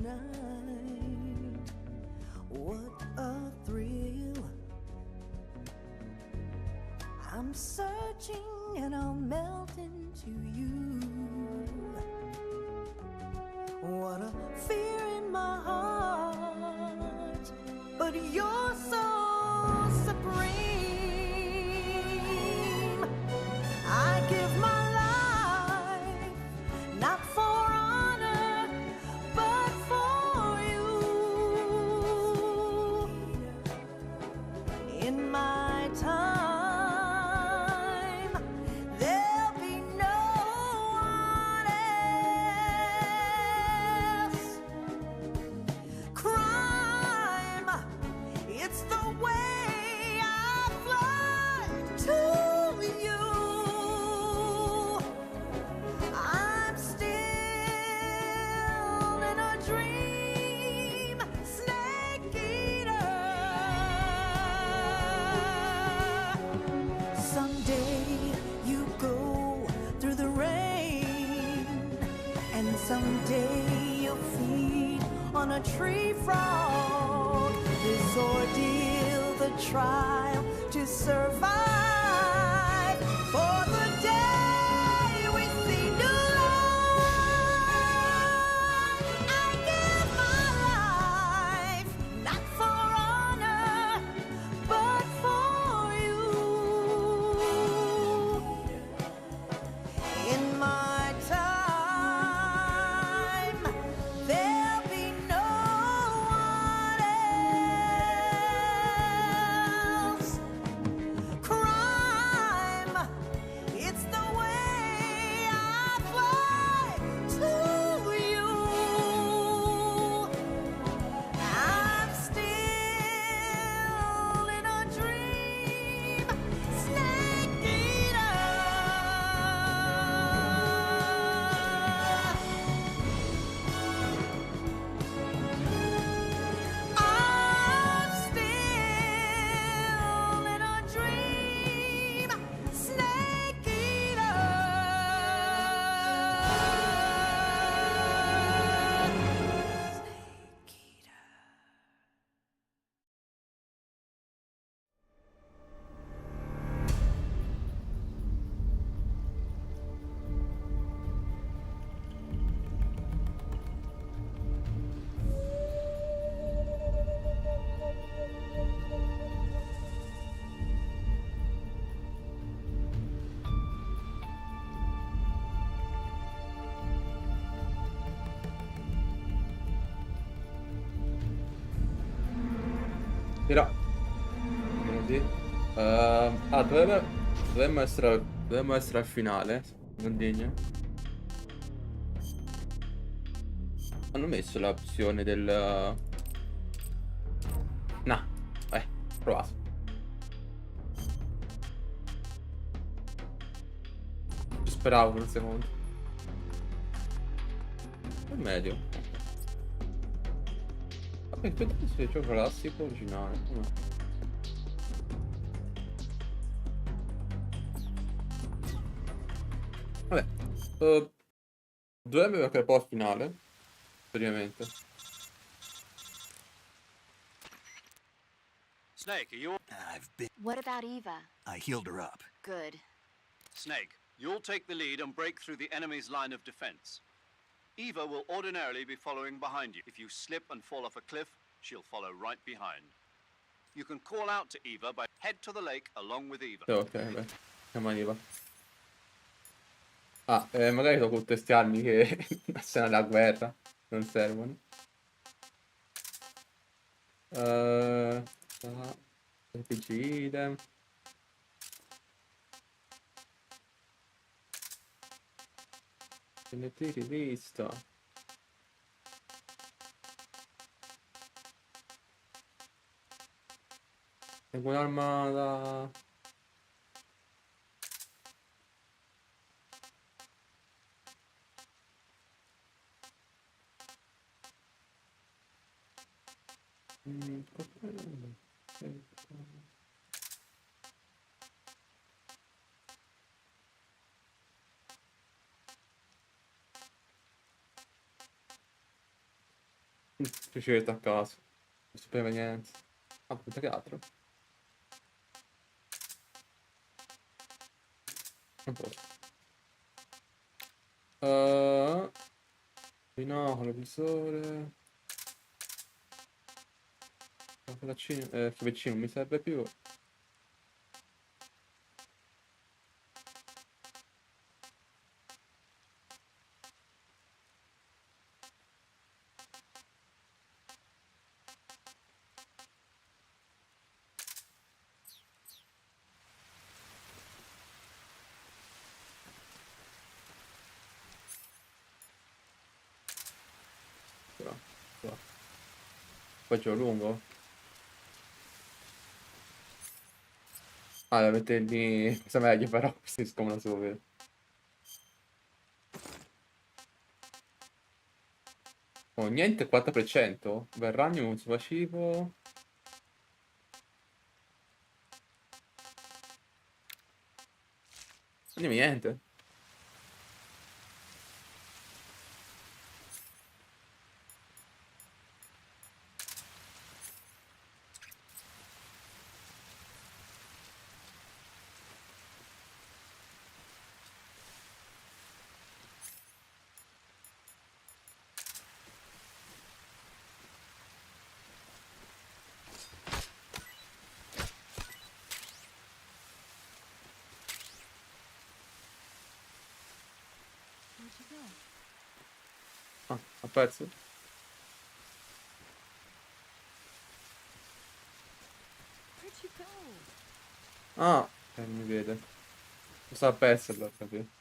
night. What a thrill. I'm searching and I'll melt into you. What a fear in my heart, but you're so supreme. I give my life, not for honor, but for you. In my time, there'll be no one else. Crime, it's the way I fly to you. I'm still in a dream, snake eater. Someday you go through the rain, and someday you'll feed on a tree frog. This ordeal, the trial to survive, for the day we see new light. I give my life, not for honor, but for you. In my time, there'll be no one else. Crime, it's the way I fly to you. I'm still in a dream, snake eater. I'm still in a dream, snake eater. Snake eater. Però così. Dovevamo essere al finale. Non degno. Hanno messo l'opzione del. No, provato. Ci speravo per un secondo. È medio. Vabbè, aspetta, se gioco classico originale. Vabbè, dovrebbe essere poi al finale, praticamente. Snake, are you... I've been. What about Eva? I healed her up. Good. Snake, you'll take the lead and break through the enemy's line of defense. Eva will ordinarily be following behind you. If you slip and fall off a cliff, she'll follow right behind. You can call out to Eva by head to the lake along with Eva. Ok, beh, chiama Eva. Magari dopo tutti questi anni che la scena della guerra non servono. Difficile. Ne tiri vista. Tengo un'arma da... Scelta a caso. Non sapeva niente. Ah, aspetta che altro. Non posso. Binocolo, visore. Che non mi serve più. Però, però. Poi ce lo lungo. Ah, devo metterli. Questa è meglio però, si scomoda subito. Oh, niente 4%. Verragno, un passivo. Niente. Where'd you go? Ah, ha perso? Where'd you go? Ah, non mi vede. Lo sta a perderlo, capito?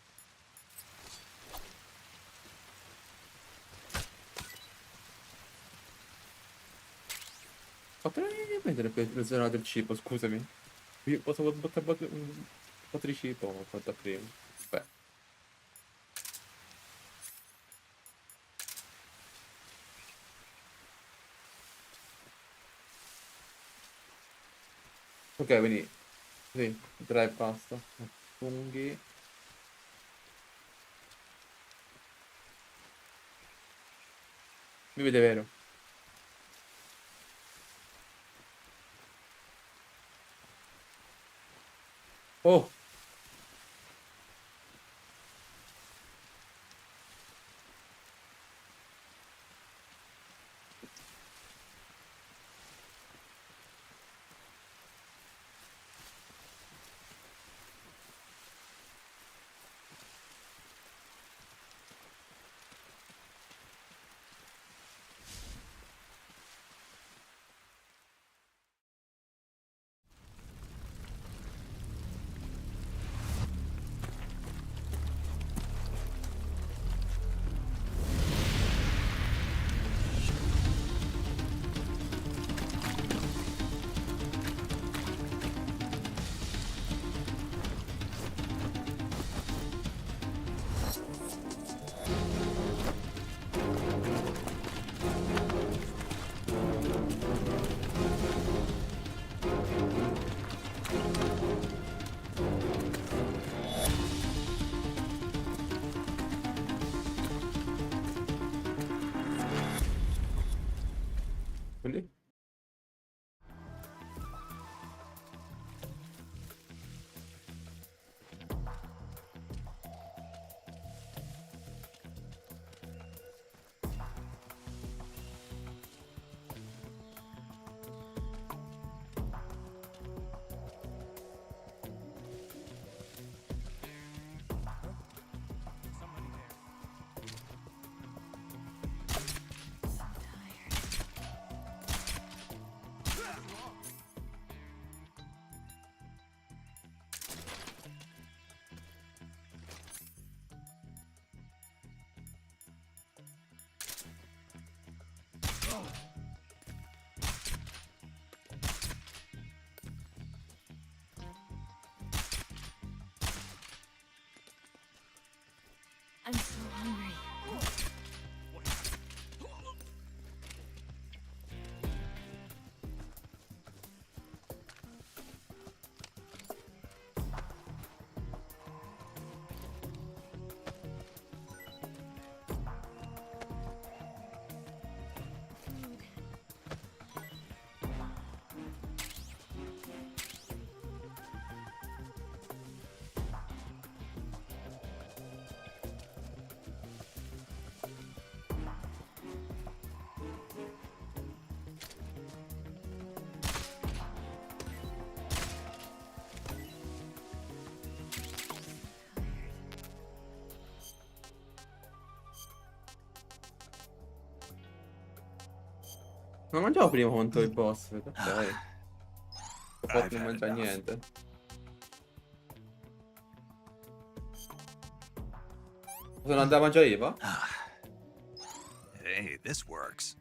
Potrei mettere la zona del cibo, scusami. Io posso buttare un po' di cibo, ho fatto prima. Beh. Ok, quindi sì, 3 e basta. Funghi. Mi vede vero? Oh! Quindi? Non mangiavo prima contro il boss, ok. Ho fatto I've non had mangiare enough. niente. Sono andato a mangiare Eva? Hey, this works.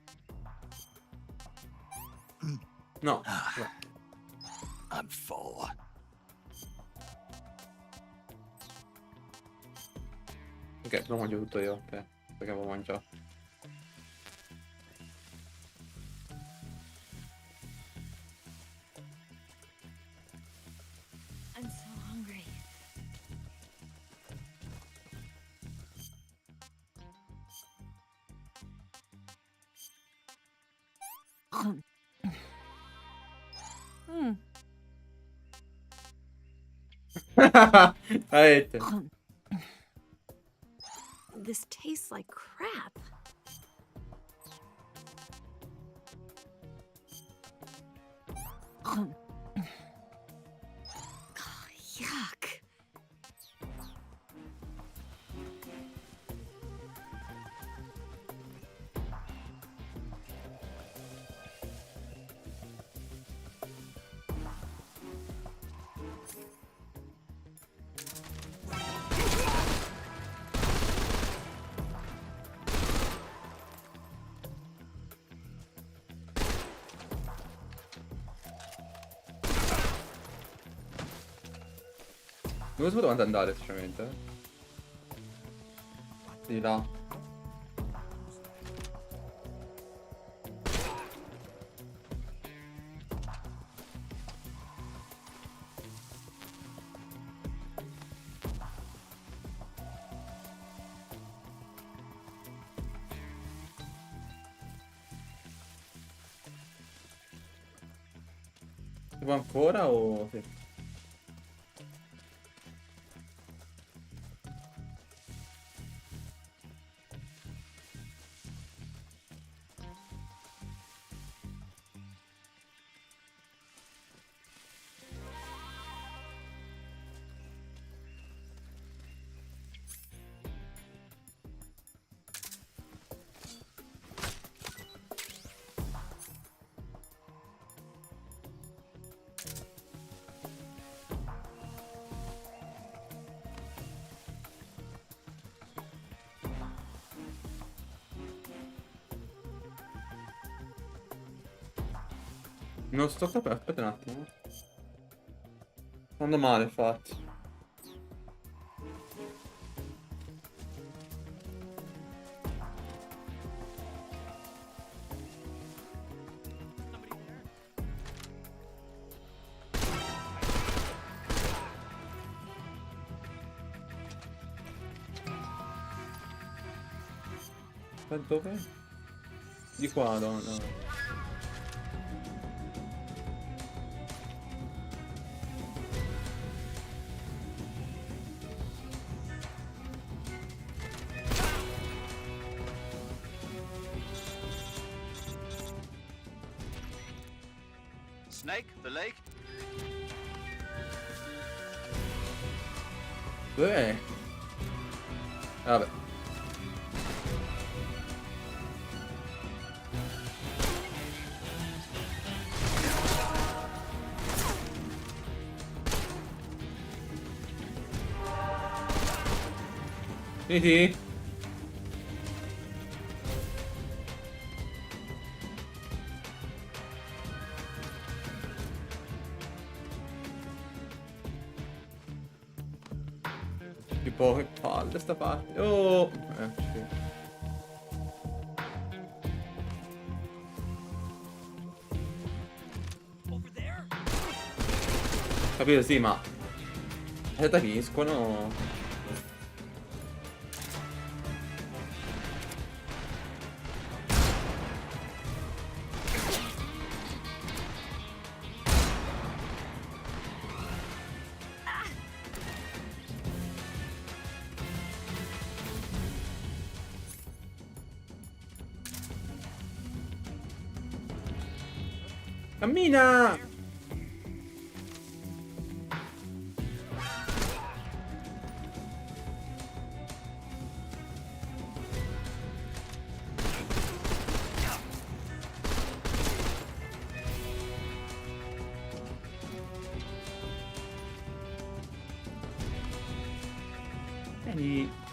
No. Vabbè. I'm full. Ok, lo mangio tutto io, ok. Perché avevo mangiato. I'm so hungry. Avete. This tastes like crap. Yuck. Dove so dove andare, sinceramente? Di là. Devo ancora o... Sì. Non sto capendo, aspetta un attimo. Sto andando male, infatti. Ma dove? Di qua, no, no. Snake, the lake. Dov'è? Vabbè. Finiti? Tipo che palle sta parte. Oh! Sì. Capito, sì, ma... da finiscono... Cammina! Vieni.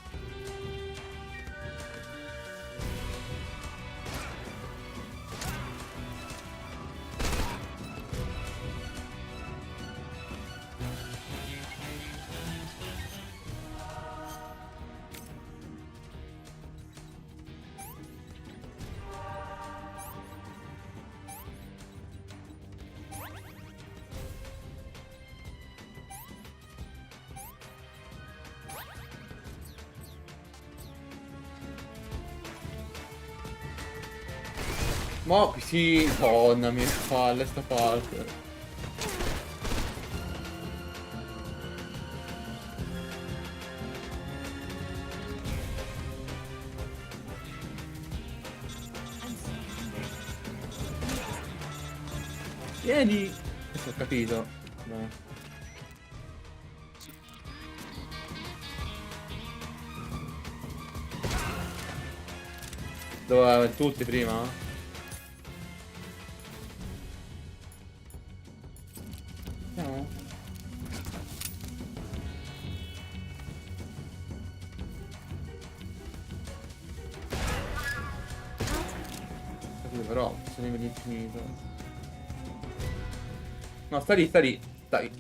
Ma sì, donna mia spalle sta parte. Vieni! Ho capito. No. Dove tutti prima? No. Capito, però sono livelli infinito. No, sta lì, sta lì. Dai.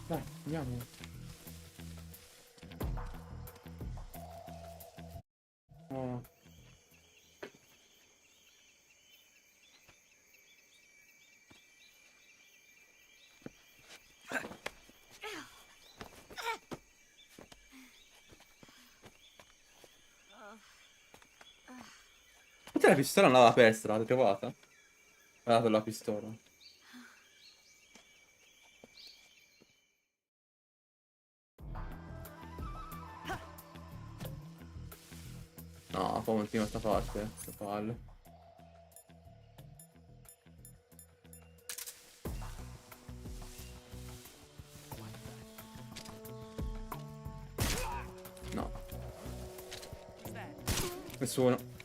Dai, andiamo. Oh. Perché la pistola non l'aveva persa? L'avete trovata? Ha dato la pistola. No, poi ultima sta parte. Che palle. No. Nessuno.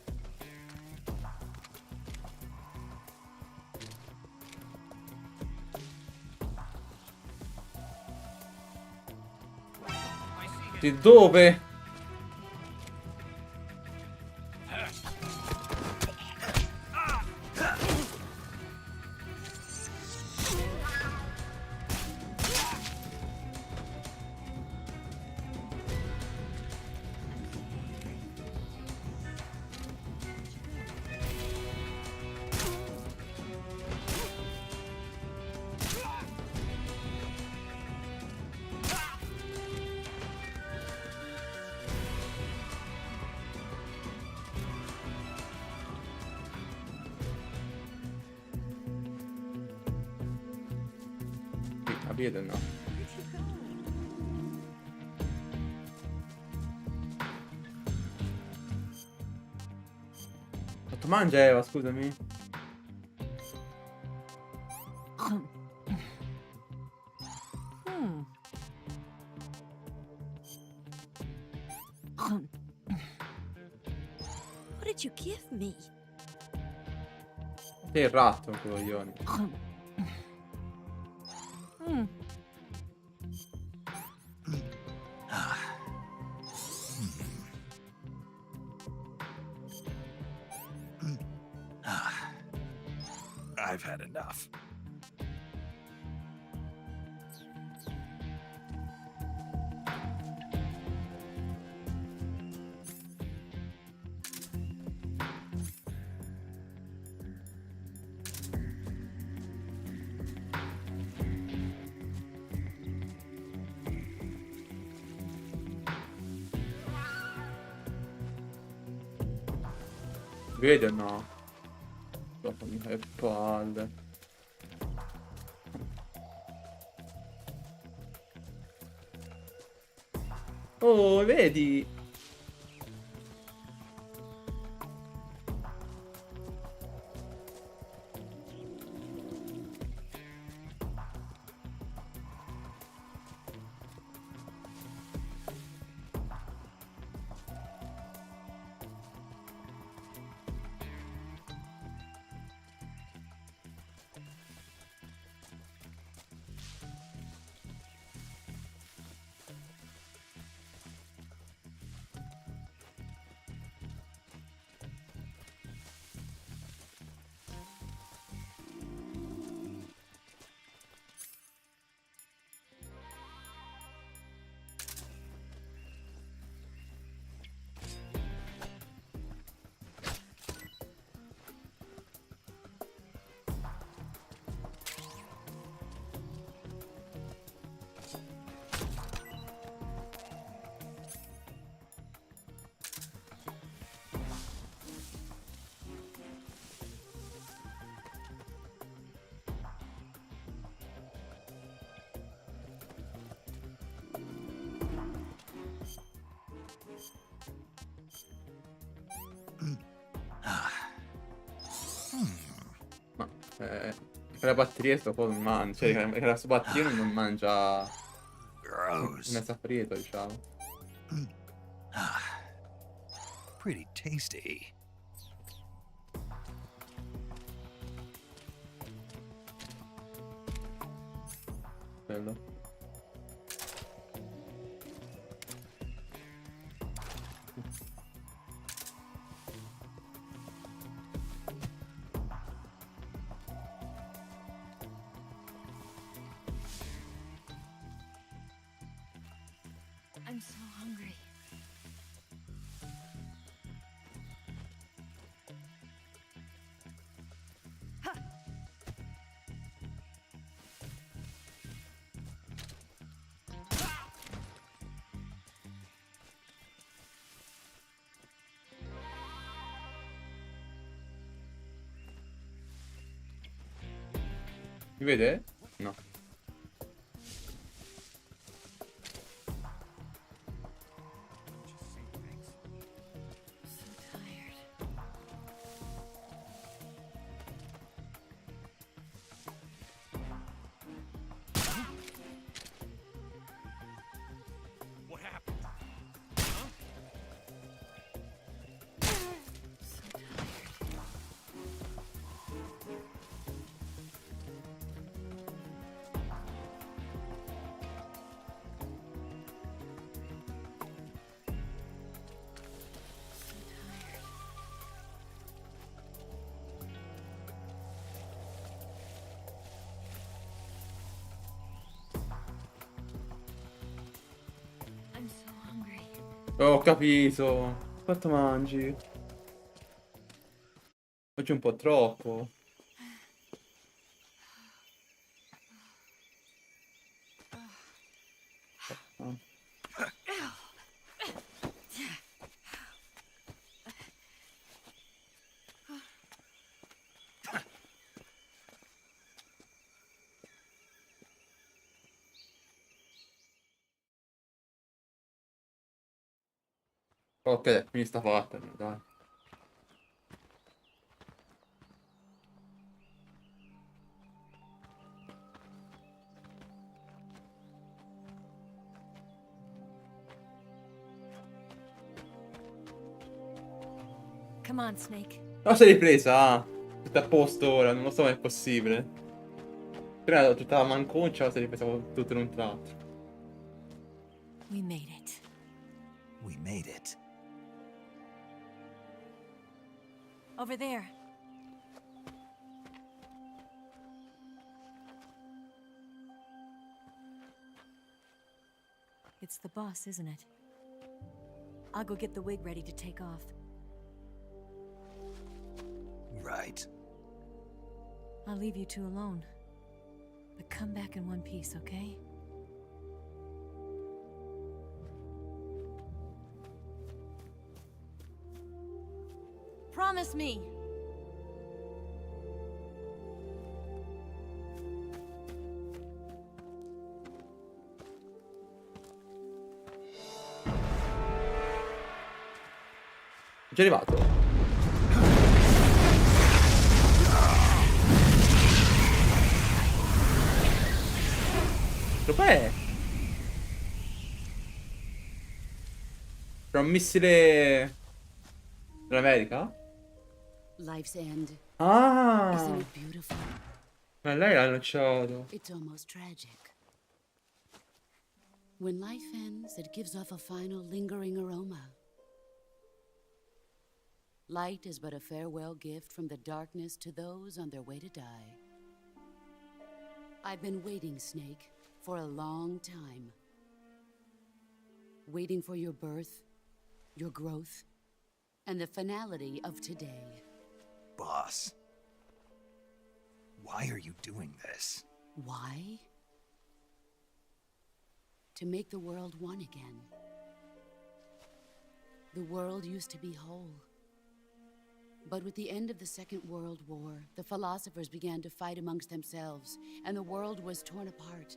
Di dove? A piede no. Quanto mangia Eva, scusami? What did you give me? Sei il ratto, che coglioni. I've had enough. Vedi o no? Dopo mi fai palle. Oh, vedi? La batteria sto poi non mangia. Cioè, che la sua batteria non mangia. Gross. Mezza fritta, diciamo. Pretty tasty. Bello. I'm so hungry. Mi vede? No. So tired. What happened? So tired. So tired. I'm so hungry. Ho capito. Quanto mangi? Oggi un po' troppo. Ah. Ok, quindi sta fatta, dai. Come on, Snake. No, sei ripresa, ah. Tutto a posto ora, non lo so, è possibile. Prima ero tutta la manconcia, sei ripresa tutto in un tratto. We made it. We made it. Over there. It's the boss, isn't it? I'll go get the wig ready to take off. Right. I'll leave you two alone. But come back in one piece, okay? Promise me! È già arrivato? Dov'è? C'è un missile dell'America? Life's end. Isn't Ah! it beautiful? Ma lei l'ha lanciato. It's almost tragic. When life ends, it gives off a final lingering aroma. Light is but a farewell gift from the darkness to those on their way to die. I've been waiting, Snake, for a long time. Waiting for your birth, your growth, and the finality of today. Boss. Why are you doing this? Why? To make the world one again. The world used to be whole. But with the end of the Second World War, the philosophers began to fight amongst themselves, and the world was torn apart.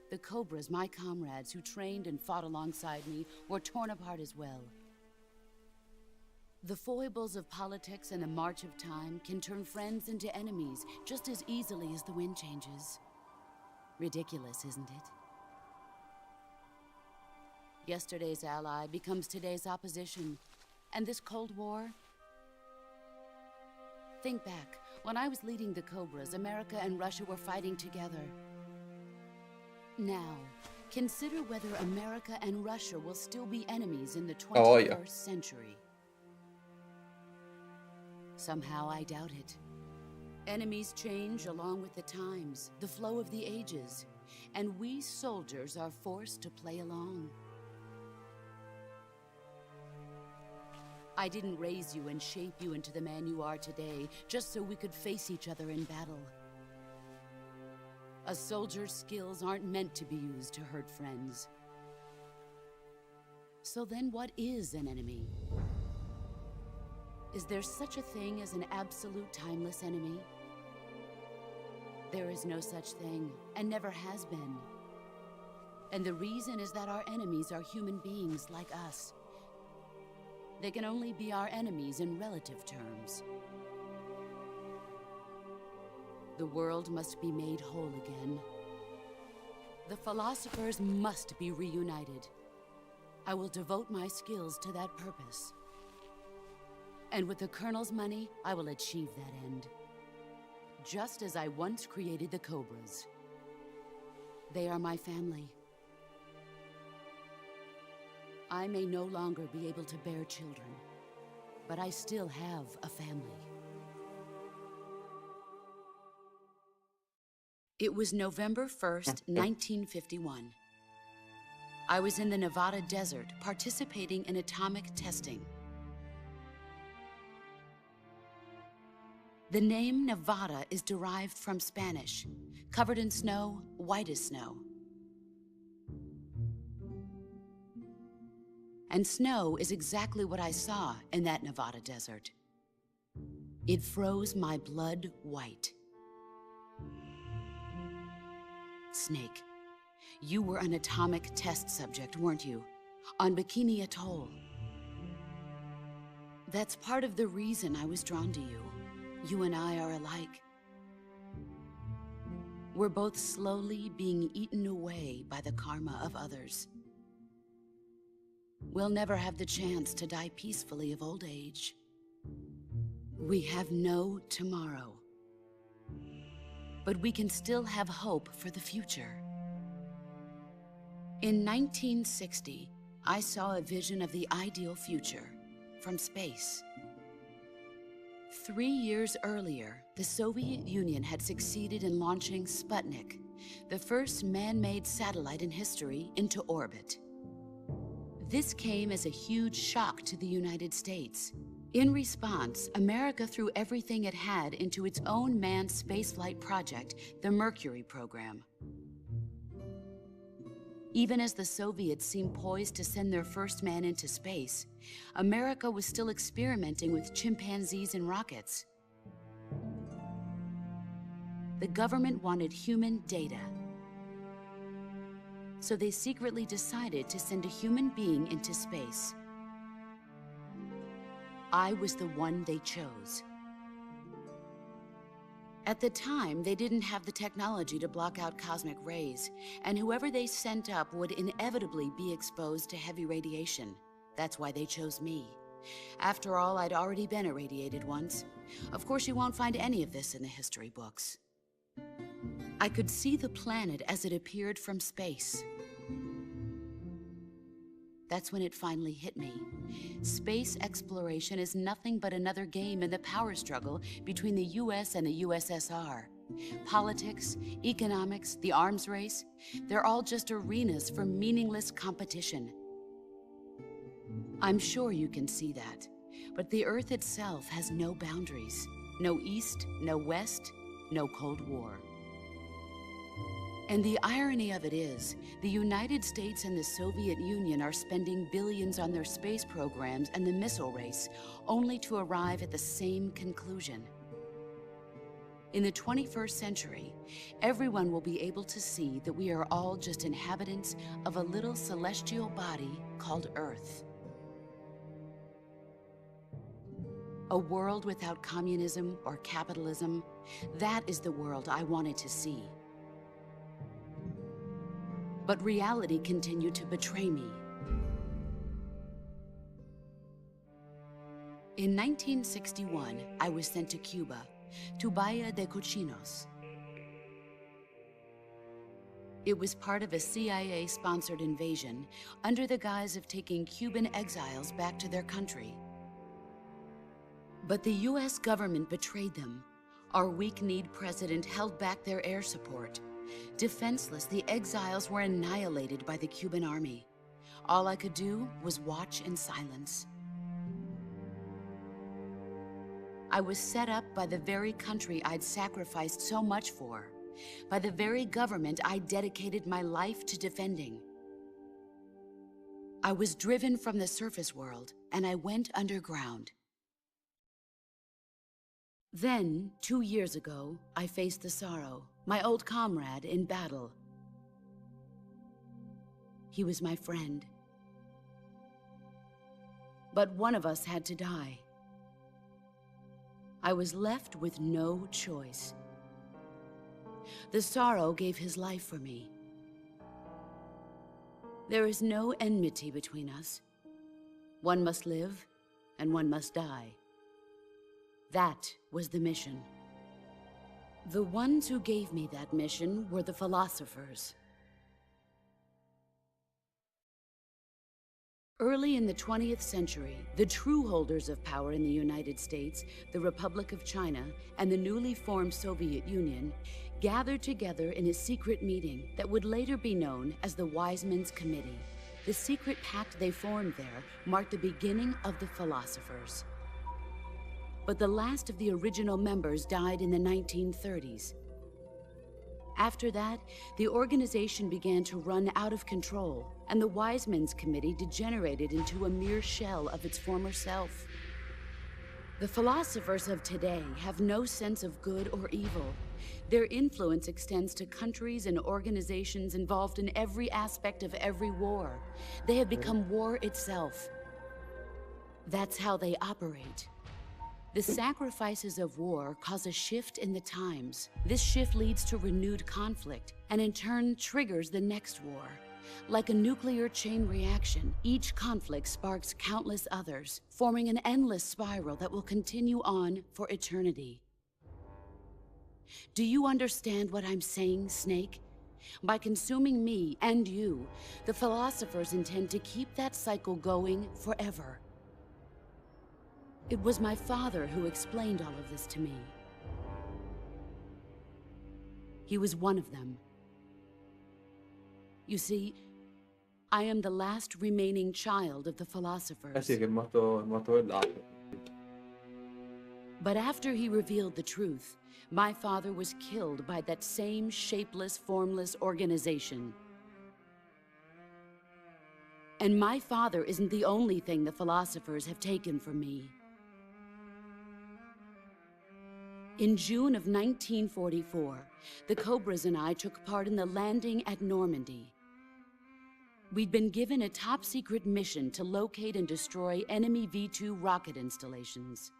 The Cobras, my comrades who trained and fought alongside me, were torn apart as well. The foibles of politics and the march of time can turn friends into enemies just as easily as the wind changes. Ridiculous, isn't it? Yesterday's ally becomes today's opposition. And this Cold War? Think back. When I was leading the Cobras, America and Russia were fighting together. Now, consider whether America and Russia will still be enemies in the 21st century. Somehow I doubt it. Enemies change along with the times, the flow of the ages, and we soldiers are forced to play along. I didn't raise you and shape you into the man you are today just so we could face each other in battle. A soldier's skills aren't meant to be used to hurt friends. So then what is an enemy? Is there such a thing as an absolute timeless enemy? There is no such thing, and never has been. And the reason is that our enemies are human beings like us. They can only be our enemies in relative terms. The world must be made whole again. The philosophers must be reunited. I will devote my skills to that purpose. And with the Colonel's money, I will achieve that end. Just as I once created the Cobras. They are my family. I may no longer be able to bear children, but I still have a family. It was November 1st, 1951. I was in the Nevada desert participating in atomic testing. The name Nevada is derived from Spanish, covered in snow, white as snow. And snow is exactly what I saw in that Nevada desert. It froze my blood white. Snake, you were an atomic test subject, weren't you? On Bikini Atoll. That's part of the reason I was drawn to you. You and I are alike. We're both slowly being eaten away by the karma of others. We'll never have the chance to die peacefully of old age. We have no tomorrow. But we can still have hope for the future. In 1960, I saw a vision of the ideal future from space. 3 years earlier, the Soviet Union had succeeded in launching Sputnik, the first man-made satellite in history, into orbit. This came as a huge shock to the United States. In response, America threw everything it had into its own manned spaceflight project, the Mercury program. Even as the Soviets seemed poised to send their first man into space, America was still experimenting with chimpanzees and rockets. The government wanted human data. So they secretly decided to send a human being into space. I was the one they chose. At the time, they didn't have the technology to block out cosmic rays, and whoever they sent up would inevitably be exposed to heavy radiation. That's why they chose me. After all, I'd already been irradiated once. Of course, you won't find any of this in the history books. I could see the planet as it appeared from space. That's when it finally hit me. Space exploration is nothing but another game in the power struggle between the US and the USSR. Politics, economics, the arms race, they're all just arenas for meaningless competition. I'm sure you can see that, but the Earth itself has no boundaries. No East, no West, no Cold War. And the irony of it is, the United States and the Soviet Union are spending billions on their space programs and the missile race, only to arrive at the same conclusion. In the 21st century, everyone will be able to see that we are all just inhabitants of a little celestial body called Earth. A world without communism or capitalism, that is the world I wanted to see. But reality continued to betray me. In 1961, I was sent to Cuba, to Bahia de Cochinos. It was part of a CIA-sponsored invasion under the guise of taking Cuban exiles back to their country. But the US government betrayed them. Our weak-kneed president held back their air support. Defenseless, the exiles were annihilated by the Cuban army. All I could do was watch in silence. I was set up by the very country I'd sacrificed so much for, by the very government I dedicated my life to defending. I was driven from the surface world, and I went underground. Then, 2 years ago, I faced the sorrow, my old comrade in battle. He was my friend. But one of us had to die. I was left with no choice. The sorrow gave his life for me. There is no enmity between us. One must live, and one must die. That was the mission. The ones who gave me that mission were the philosophers. Early in the 20th century, the true holders of power in the United States, the Republic of China, and the newly formed Soviet Union gathered together in a secret meeting that would later be known as the Wise Men's Committee. The secret pact they formed there marked the beginning of the philosophers. But the last of the original members died in the 1930s. After that, the organization began to run out of control, and the Wise Men's Committee degenerated into a mere shell of its former self. The philosophers of today have no sense of good or evil. Their influence extends to countries and organizations involved in every aspect of every war. They have become war itself. That's how they operate. The sacrifices of war cause a shift in the times. This shift leads to renewed conflict, and in turn triggers the next war. Like a nuclear chain reaction, each conflict sparks countless others, forming an endless spiral that will continue on for eternity. Do you understand what I'm saying, Snake? By consuming me and you, the philosophers intend to keep that cycle going forever. It was my father who explained all of this to me. He was one of them. You see, I am the last remaining child of the philosophers. Sì, che è morto quell'altro. But after he revealed the truth, my father was killed by that same shapeless, formless organization. And my father isn't the only thing the philosophers have taken from me. In June of 1944, the Cobras and I took part in the landing at Normandy. We'd been given a top-secret mission to locate and destroy enemy V-2 rocket installations.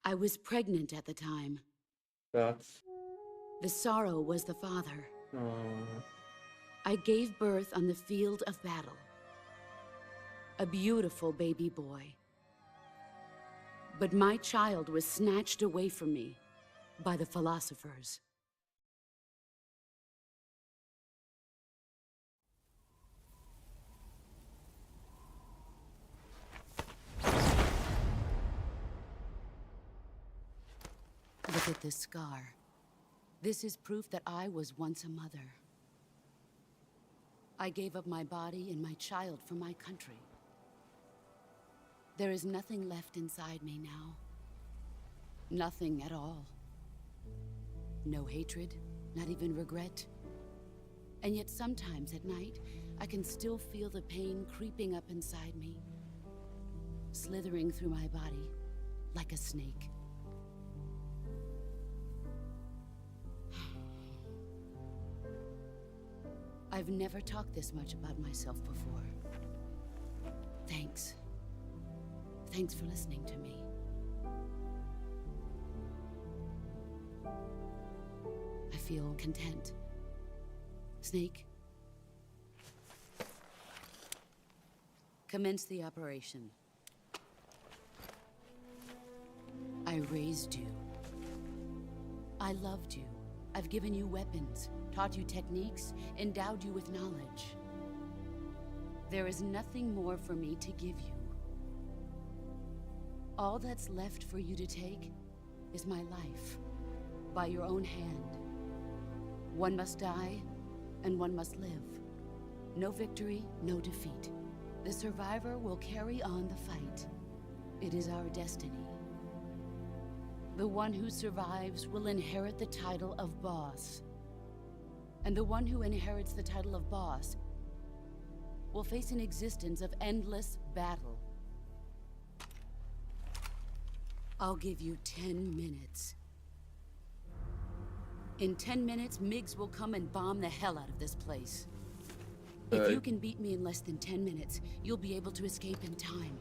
I was pregnant at the time. Cazzo. The sorrow was the father. No. I gave birth on the field of battle. A beautiful baby boy. But my child was snatched away from me by the philosophers. Look at this scar. This is proof that I was once a mother. I gave up my body and my child for my country. There is nothing left inside me now. Nothing at all. No hatred, not even regret. And yet sometimes at night, I can still feel the pain creeping up inside me, slithering through my body like a snake. I've never talked this much about myself before. Thanks. Thanks for listening to me. I feel content. Snake, commence the operation. I raised you. I loved you. I've given you weapons, taught you techniques, endowed you with knowledge. There is nothing more for me to give you. All that's left for you to take is my life, by your own hand. One must die, and one must live. No victory, no defeat. The survivor will carry on the fight. It is our destiny. The one who survives will inherit the title of boss. And the one who inherits the title of boss will face an existence of endless battle. I'll give you 10 minutes. In 10 minutes, Migs will come and bomb the hell out of this place. If you can beat me in less than 10 minutes, you'll be able to escape in time.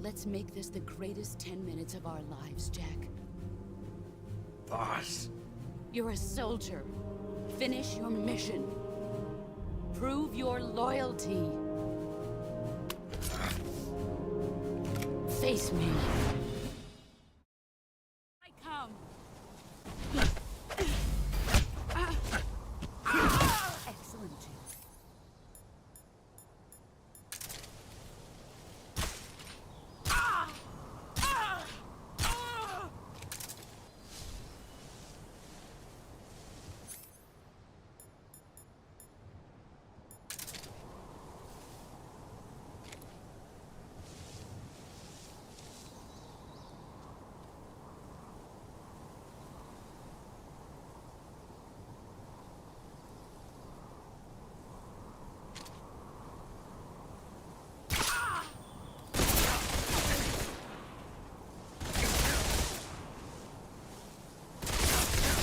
Let's make this the greatest 10 minutes of our lives, Jack. Boss. You're a soldier. Finish your mission. Prove your loyalty. Face me. I come. Excellent.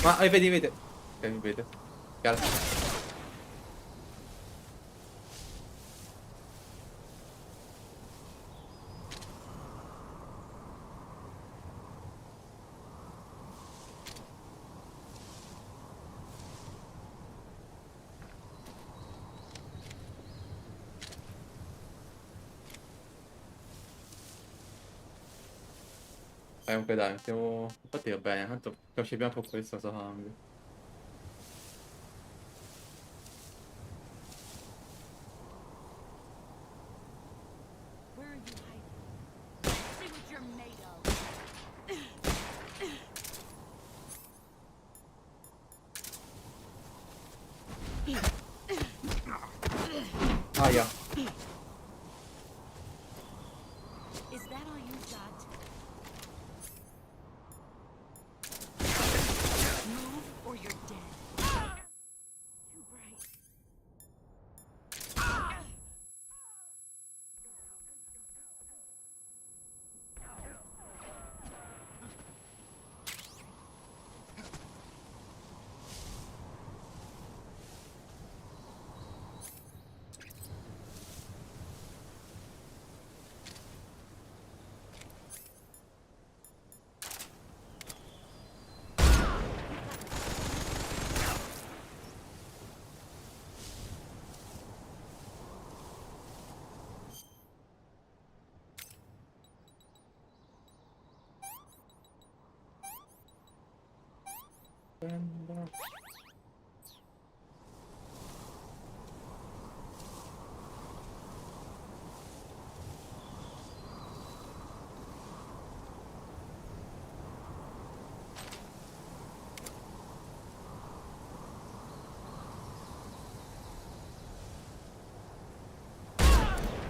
Ma vedi, vedi. Ok, mi vede. Chiaro. Comunque dai, mettiamo. Infatti va bene, tanto percepiamo un po' questo cambio. Where are you hiding? See what you're made of. Ah, yeah. Is that all you got? Move or you're dead. Too bright.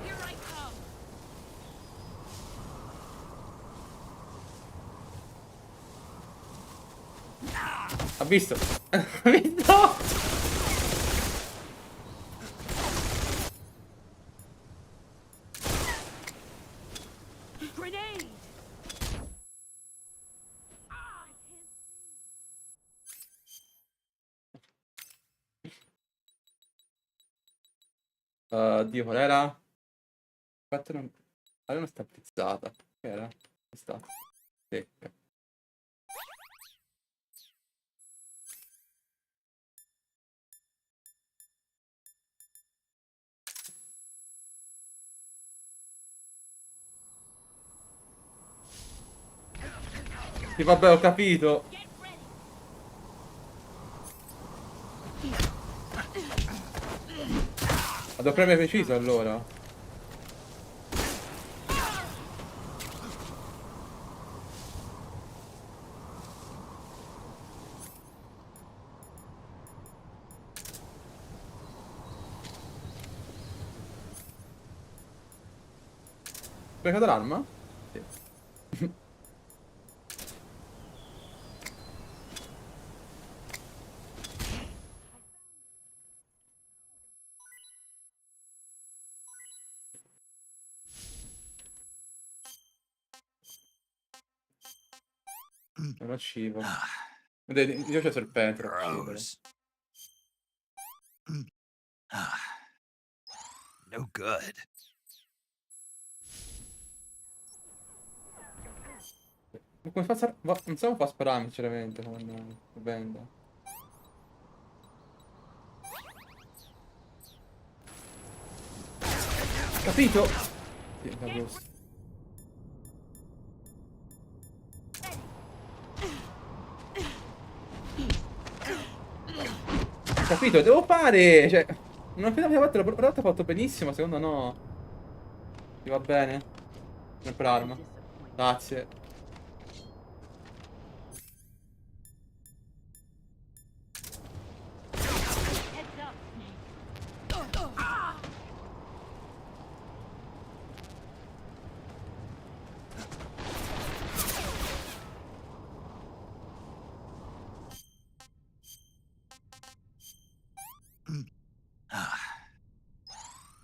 Here I come. Ha visto? Ha visto? Grenade! Dio, qual era? Aspetta, non... Allora non sta pizzata. Che era? Questa. Sì. Ok. Sì, vabbè, ho capito. Ma devo premere preciso allora. Sprecato l'arma? Sì. Non scivo. Vedete, io c'ho serpente, non scivolo. Gross. Ah, no good. Ma come fa a non so come fa a spararmi sinceramente con benda. Capito? Sì, da questo. Capito? Devo fare! Cioè, una prima volta l'ho fatto benissimo, secondo no. Ti va bene? Sempre l'arma. Grazie.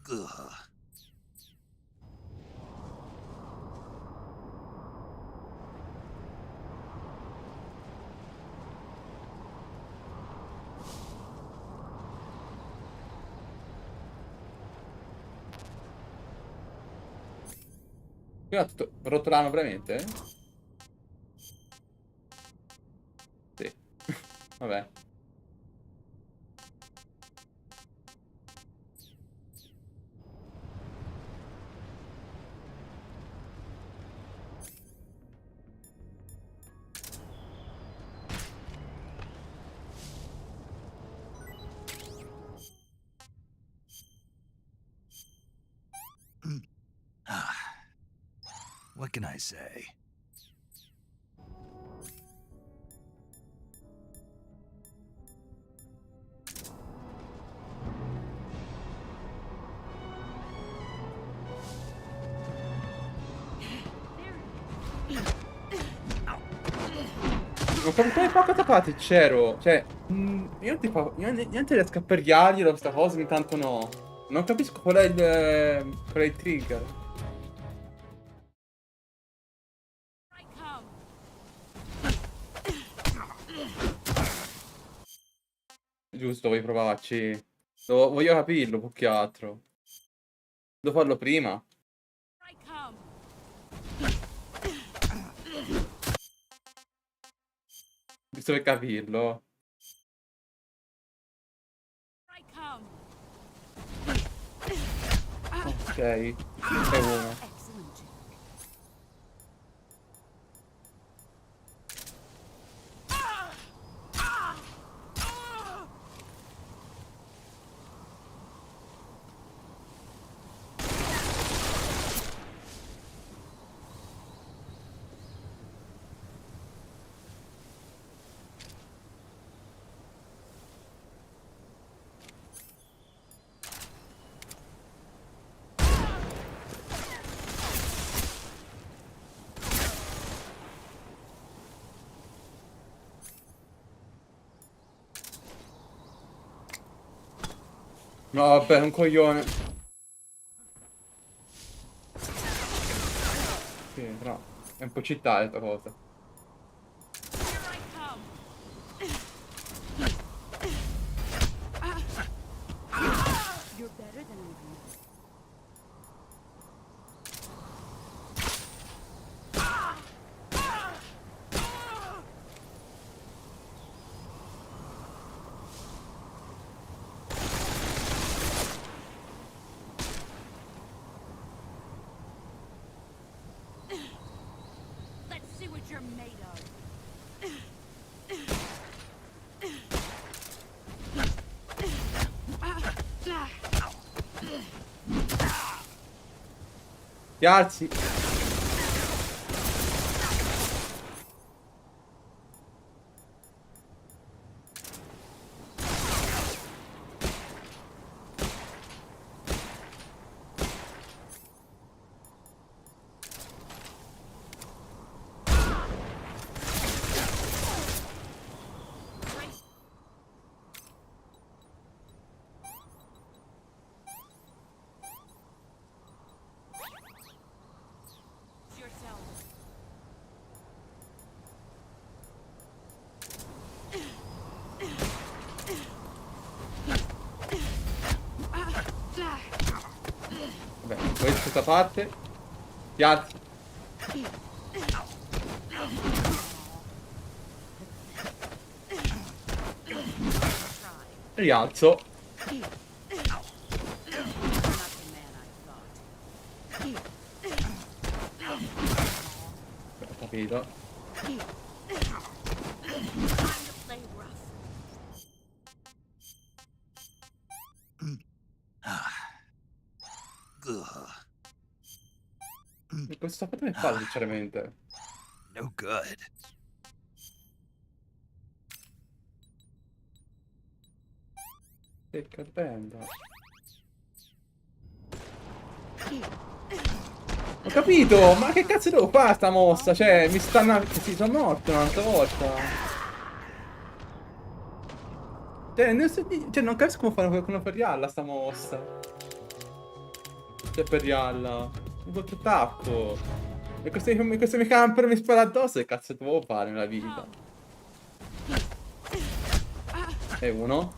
Ugh. Qui ho rotto l'arma veramente? Sì. Vabbè. What can I say? Ma come poco tapati c'ero? Cioè, io tipo, io niente riesco a pergarglielo questa cosa, intanto no. Non capisco qual è il trigger. Giusto, vuoi provarci? Voglio capirlo, più che altro. Devo farlo prima. Giusto per capirlo. Ok. 3-1. No, vabbè, un coglione. Sì, però è un po' città sta cosa. you're made of. Ti alzi. Vabbè, questa parte. Ti alzi. Rialzo. Ho capito. Questo sapete come fa sinceramente? No good. Che bella. Ho capito, ma che cazzo devo fare sta mossa? Cioè, mi stanno... Sì, sono morto un'altra volta. Cioè, non capisco come fare qualcuno per rialla sta mossa. Cioè, per rialla. Un brutto attacco. E questo mi camper mi spara addosso, che cazzo devo fare nella vita? E uno.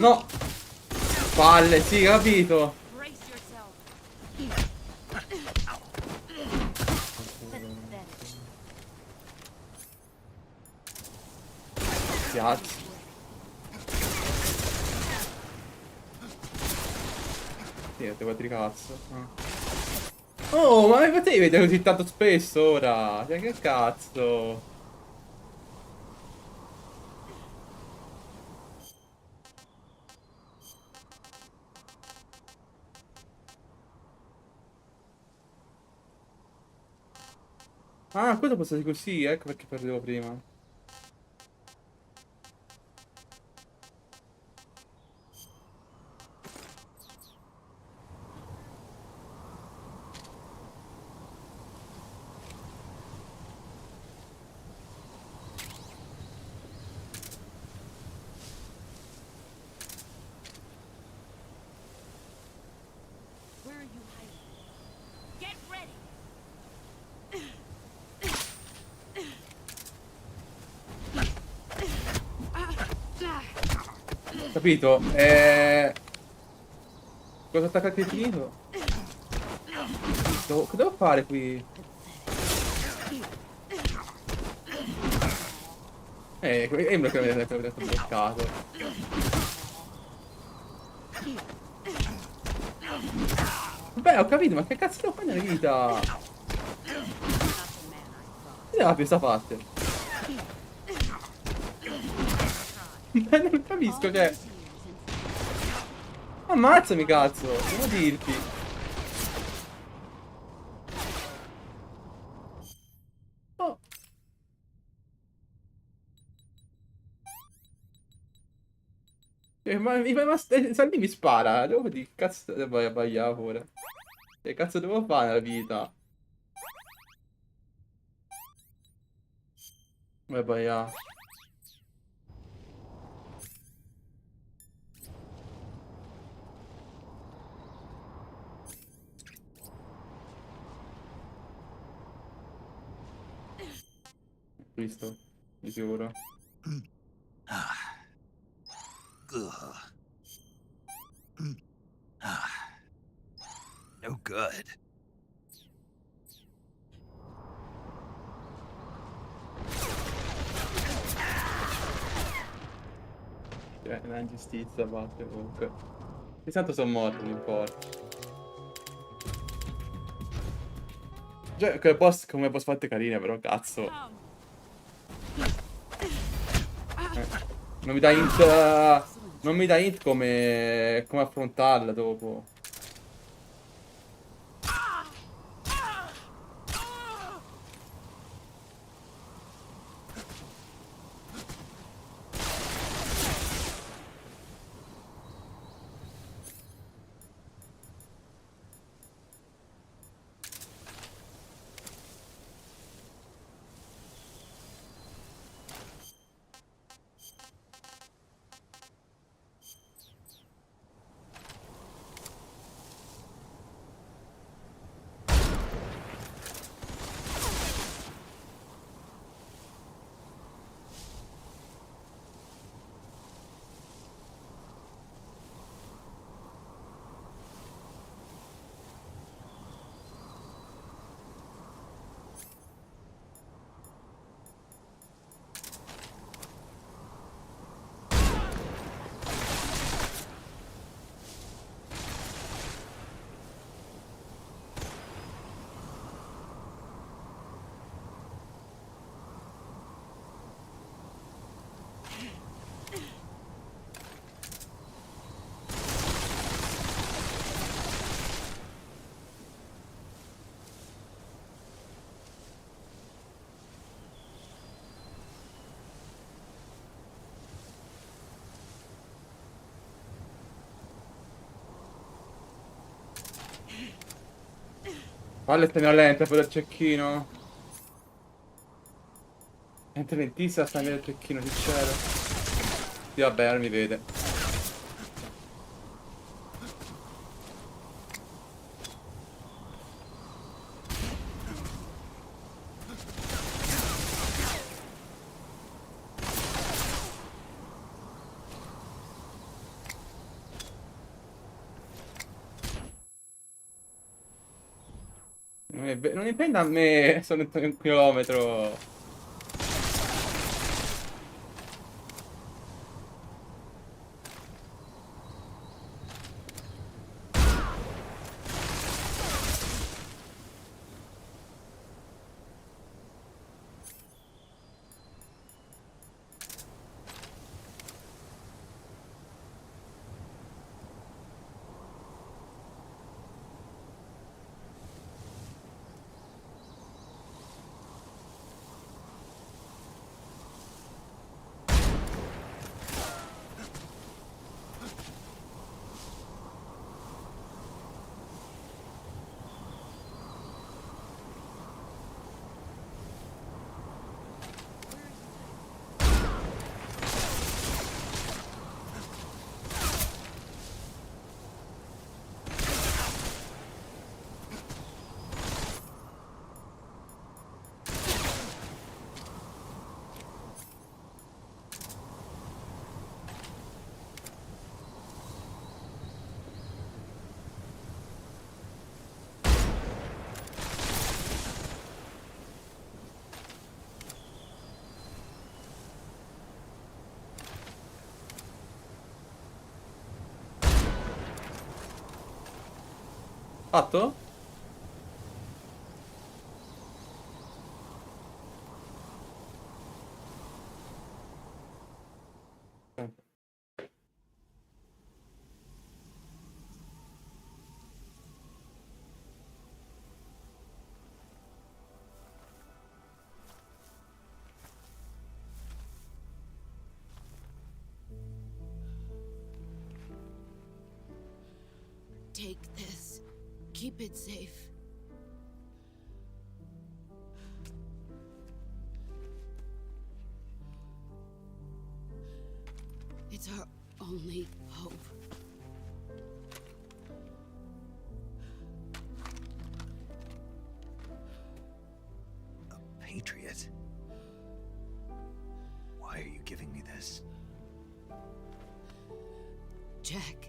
No! Palle, sì, capito. Si alza. Sì, te quattro cazzo. Oh, ma mi potevi vedere così tanto spesso ora? Cioè, che cazzo? Ah, questo posso essere così, ecco perché perdevo prima. Where are you hiding? Get ready! Capito? Cosa attaccati finito? Che devo fare qui? Quello che mi avete bloccato. Vabbè, ho capito, ma che cazzo devo fare nella vita? Che la questa parte? Non capisco, cioè. Ammazzami, cazzo, devo dirti. Oh. Salvi mi spara, devo dire, cazzo devo abbagliare pure. Che cazzo devo fare nella vita? Vai abbagliare. Visto, di sicuro. Ah. Ugh. Ah. No good. Cioè, è una ingiustizia, batte comunque. Di tanto sono morto, non importa. Cioè, come boss fatte carine, però, cazzo. Non mi dà hint. Non mi dà hint come affrontarla dopo. Palle tenere lenta per il cecchino. Mentre lentissima sta nel cecchino, sincero. Sì, vabbè, non mi vede. Non dipende da me, sono a 1 chilometro. Fatto? Take this. Keep it safe. It's our only hope. A patriot? Why are you giving me this? Jack.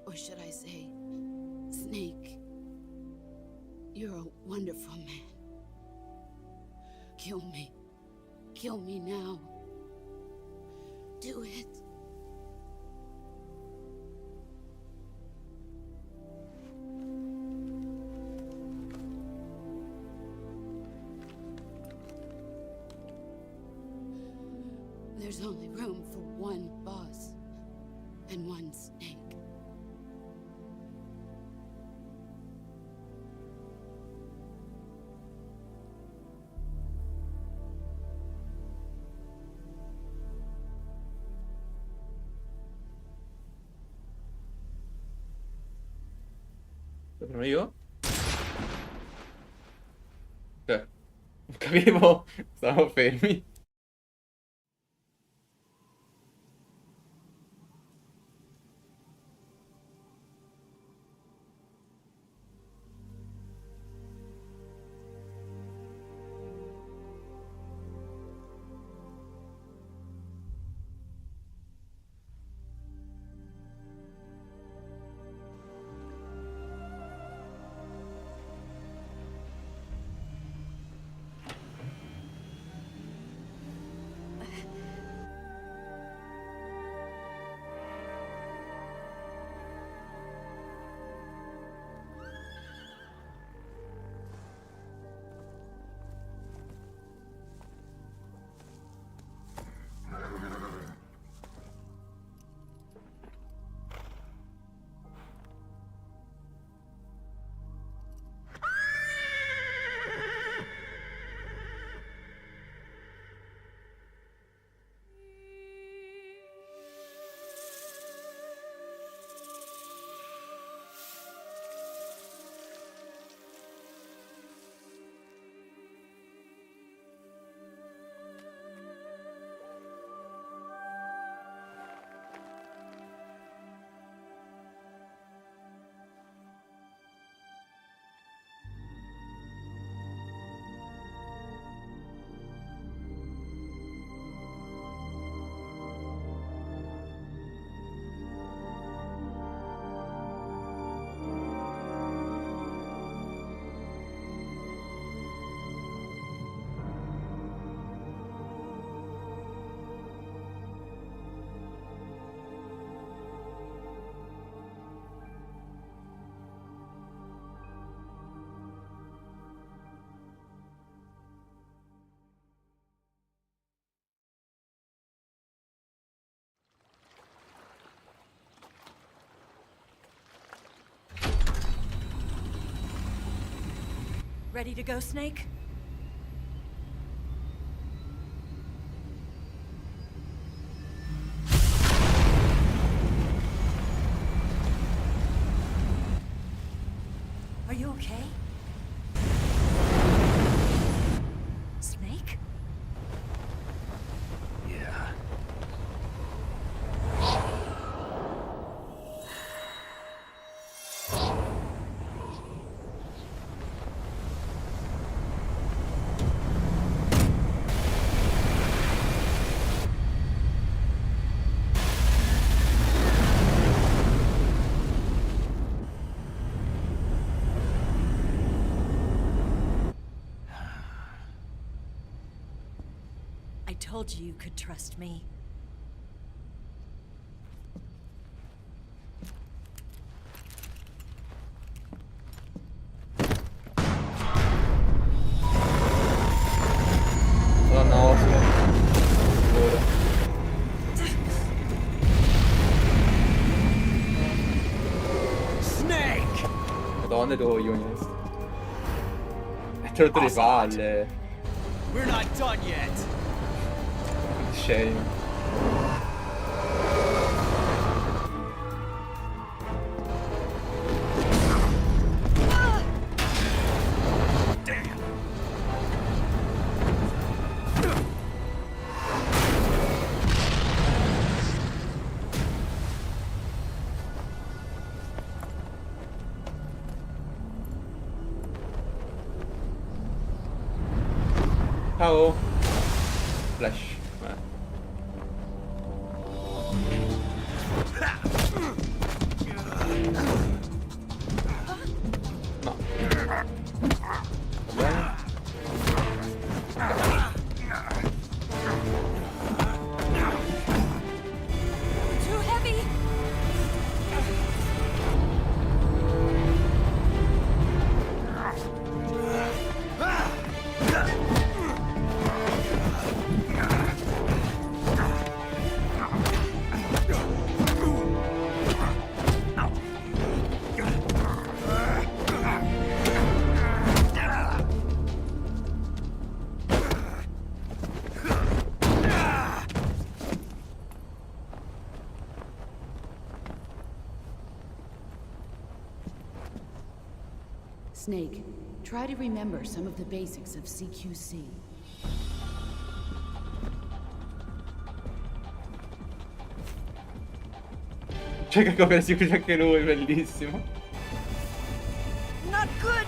Or should I say, Snake. You're a wonderful man. Kill me. Kill me now. Do it. There's only room for one boss and one snake. Sono io? Cioè, non capivo. Stavamo fermi. Ready to go, Snake? Are you okay? Snake? Yeah. I told you you could trust me. Madonna, dove coglioni questo. È rotto le palle. We're not done yet. Shame. Ciao. Flash. No. Va bene. Too heavy! Snake, try to remember some of the basics of CQC. C'è che copia si chiude anche lui, bellissimo. Not good!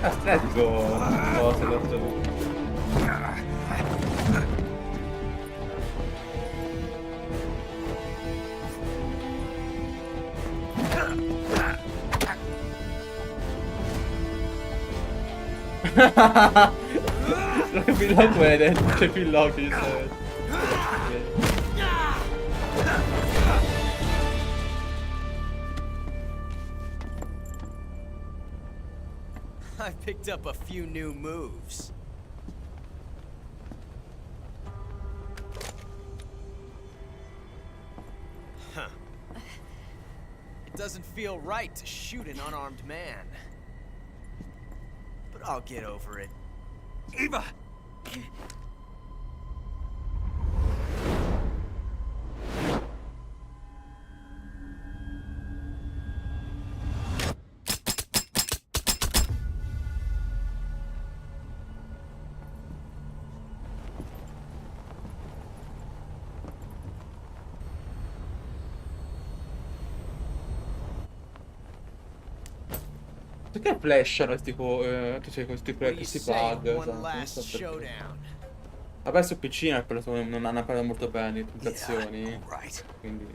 Atletico. Oh, se l'ho fatto. Pillock vede, c'è Pillock, giustamente. I picked up a few new moves. Huh. It doesn't feel right to shoot an unarmed man. But I'll get over it. Eva! Perché flashano questi What do you questi say, bug? one Esatto, non last so perché. showdown? Vabbè, su PC non hanno parlato molto bene di tentazioni, Yeah, right. quindi non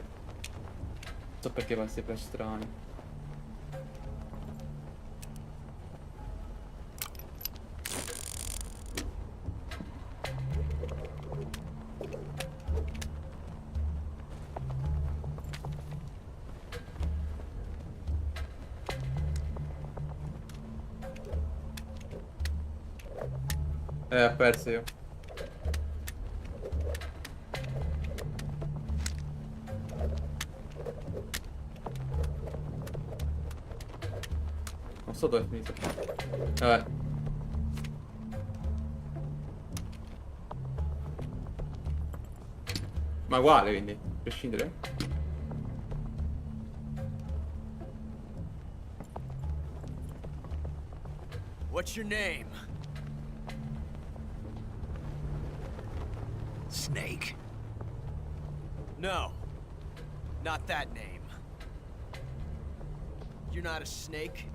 so perché va questi flash strani. Ho perso io. Non so dove è finito. Vabbè. Ma uguale, quindi, a prescindere. What's your name? Snake. No. Not that name. You're not a snake,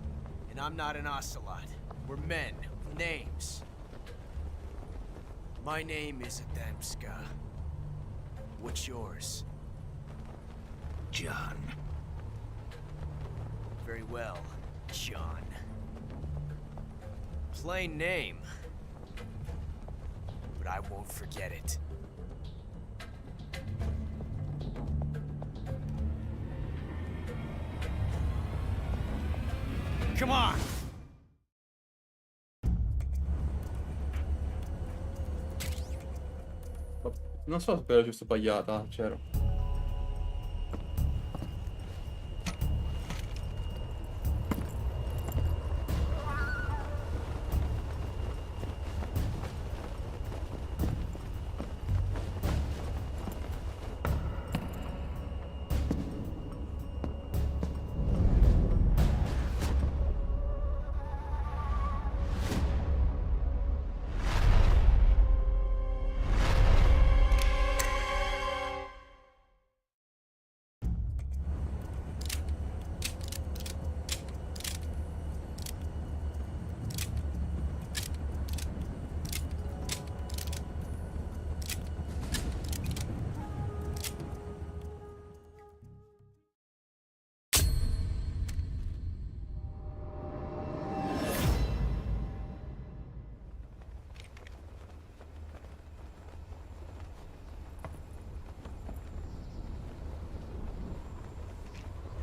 and I'm not an ocelot. We're men with names. My name is Adamska. What's yours? John. Very well, John. Plain name. But I won't forget it. Come on! Non so se era giusto sbagliata, c'ero.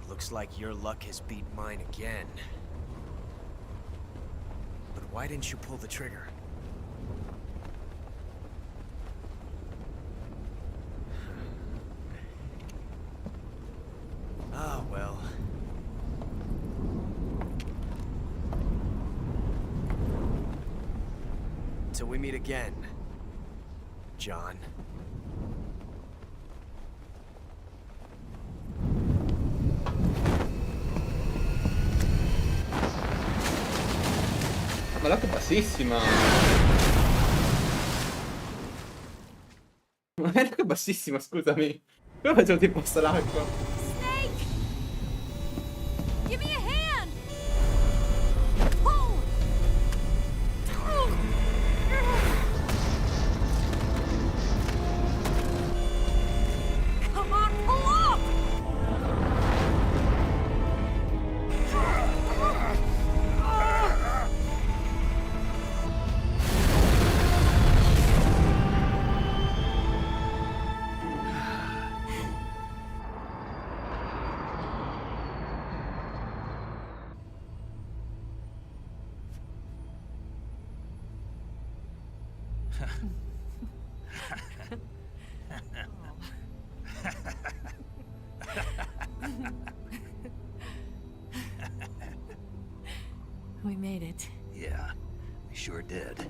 Looks like your luck has beat mine again. But why didn't you pull the trigger? Ah, well. Till we meet again, John. Ma l'acqua è bassissima. Ma l'acqua è bassissima, scusami. Come facevo tipo sta l'acqua? Snake! Give me a hand! Pull! Come on, pull up! We made it. Yeah, we sure did.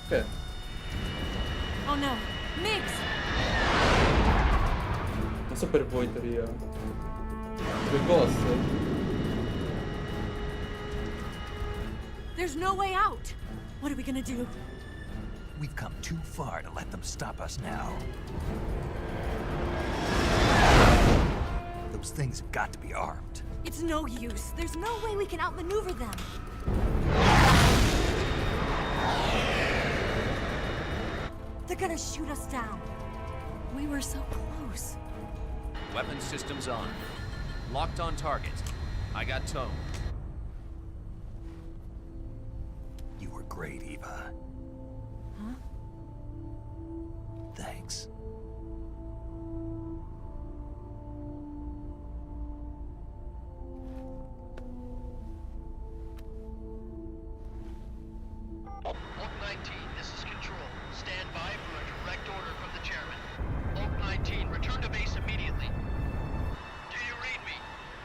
Che? Oh no, Migs! Non so per voi, teoria. Due ghost. There's no way out! What are we gonna do? We've come too far to let them stop us now. Those things have got to be armed. It's no use. There's no way we can outmaneuver them. They're gonna shoot us down. We were so close. Weapon systems on. Locked on target. I got tone. You were great, Eva. Huh? Thanks. Oak 19, this is Control. Stand by for a direct order from the chairman. Oak 19, return to base immediately. Do you read me?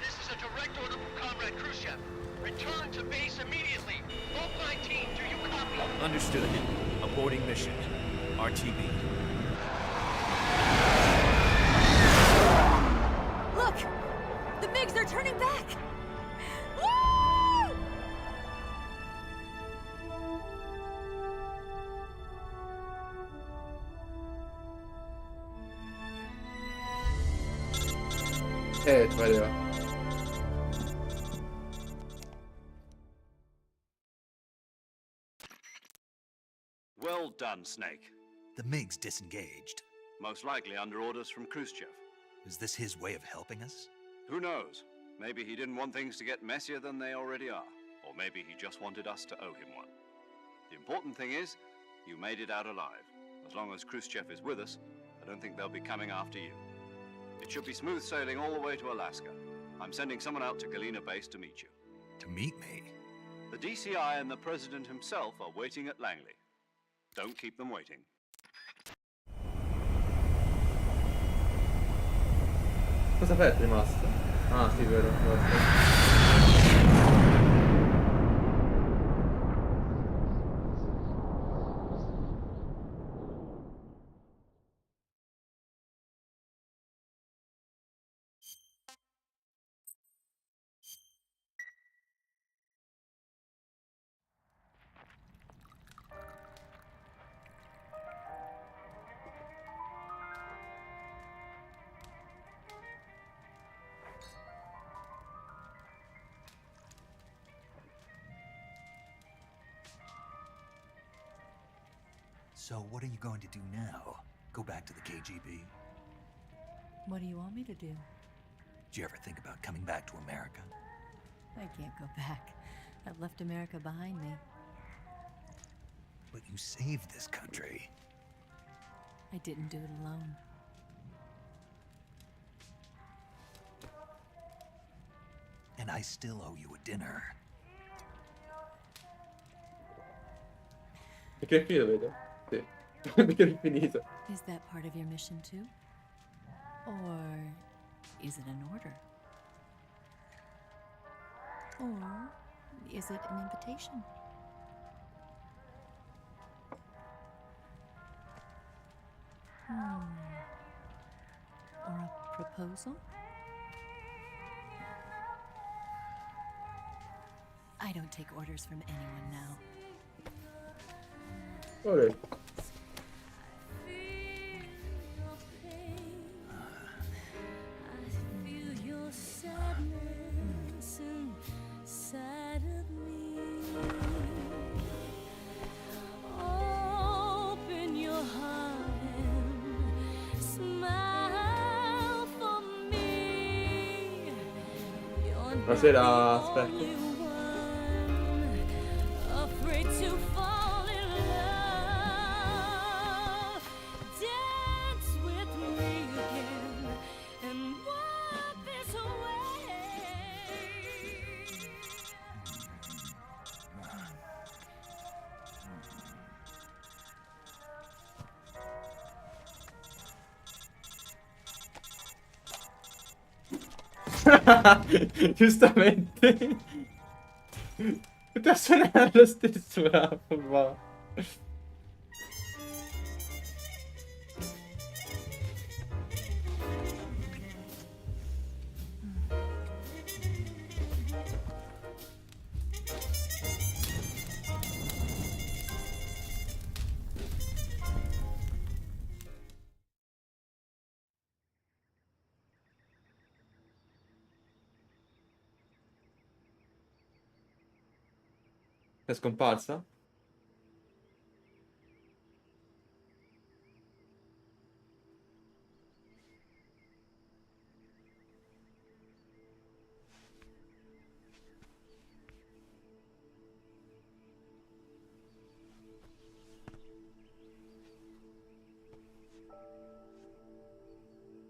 This is a direct order from Comrade Khrushchev. Return to base immediately. Oak 19, do you copy? Understood. Aborting mission. RTB. Look! The Migs are turning back! Woo! Valeva. done, Snake? The MiG's disengaged. Most likely under orders from Khrushchev. Is this his way of helping us? Who knows? Maybe he didn't want things to get messier than they already are. Or maybe he just wanted us to owe him one. The important thing is, you made it out alive. As long as Khrushchev is with us, I don't think they'll be coming after you. It should be smooth sailing all the way to Alaska. I'm sending someone out to Galena Base to meet you. To meet me? The DCI and the President himself are waiting at Langley. Don't keep them waiting. Cosa fai? È rimasto? Ah, sì, vero. So what are you going to do now? Go back to the KGB? What do you want me to do? Did you ever think about coming back to America? I can't go back. I've left America behind me. But you saved this country. I didn't do it alone. And I still owe you a dinner. Perché qui lo vedo? Sì. Perché è finito. Is that part of your mission too? Or is it an order? Or is it an invitation? Or a proposal? I don't take orders from anyone now. Olè. Buonasera, aspetta. Giustamente. Poteva suonare lo stesso, bravo. È scomparsa?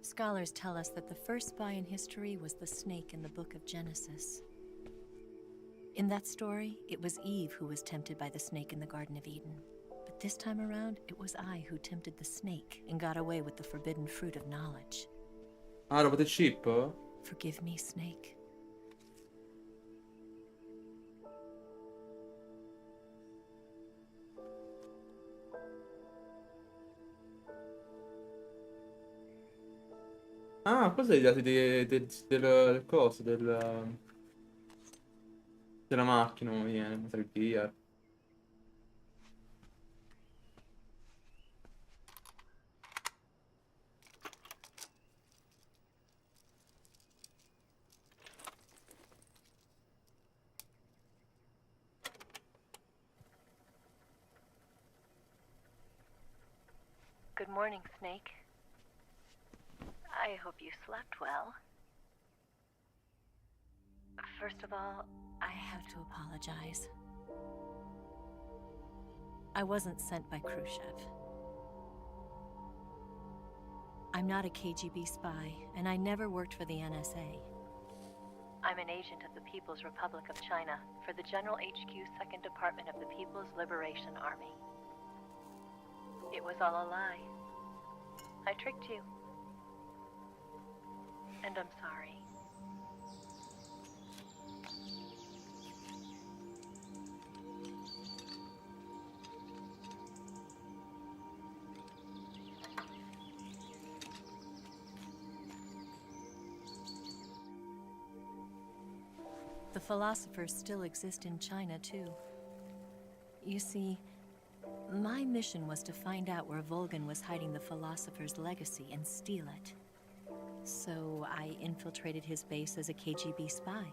Scholars tell us that the first spy in history was the snake in the book of Genesis. In that story, it was Eve who was tempted by the snake in the Garden of Eden. But this time around, it was I who tempted the snake and got away with the forbidden fruit of knowledge. Ah, roba del chip? Forgive me, snake. Ah, cos'è i dati del coso, della macchina, non mi viene, il PR. Good morning, Snake. I hope you slept well. First of all, I have to apologize. I wasn't sent by Khrushchev. I'm not a KGB spy, and I never worked for the NSA. I'm an agent of the People's Republic of China for the General HQ 2nd Department of the People's Liberation Army. It was all a lie. I tricked you. And I'm sorry. The philosophers still exist in China, too. You see, my mission was to find out where Volgan was hiding the philosopher's legacy and steal it. So I infiltrated his base as a KGB spy.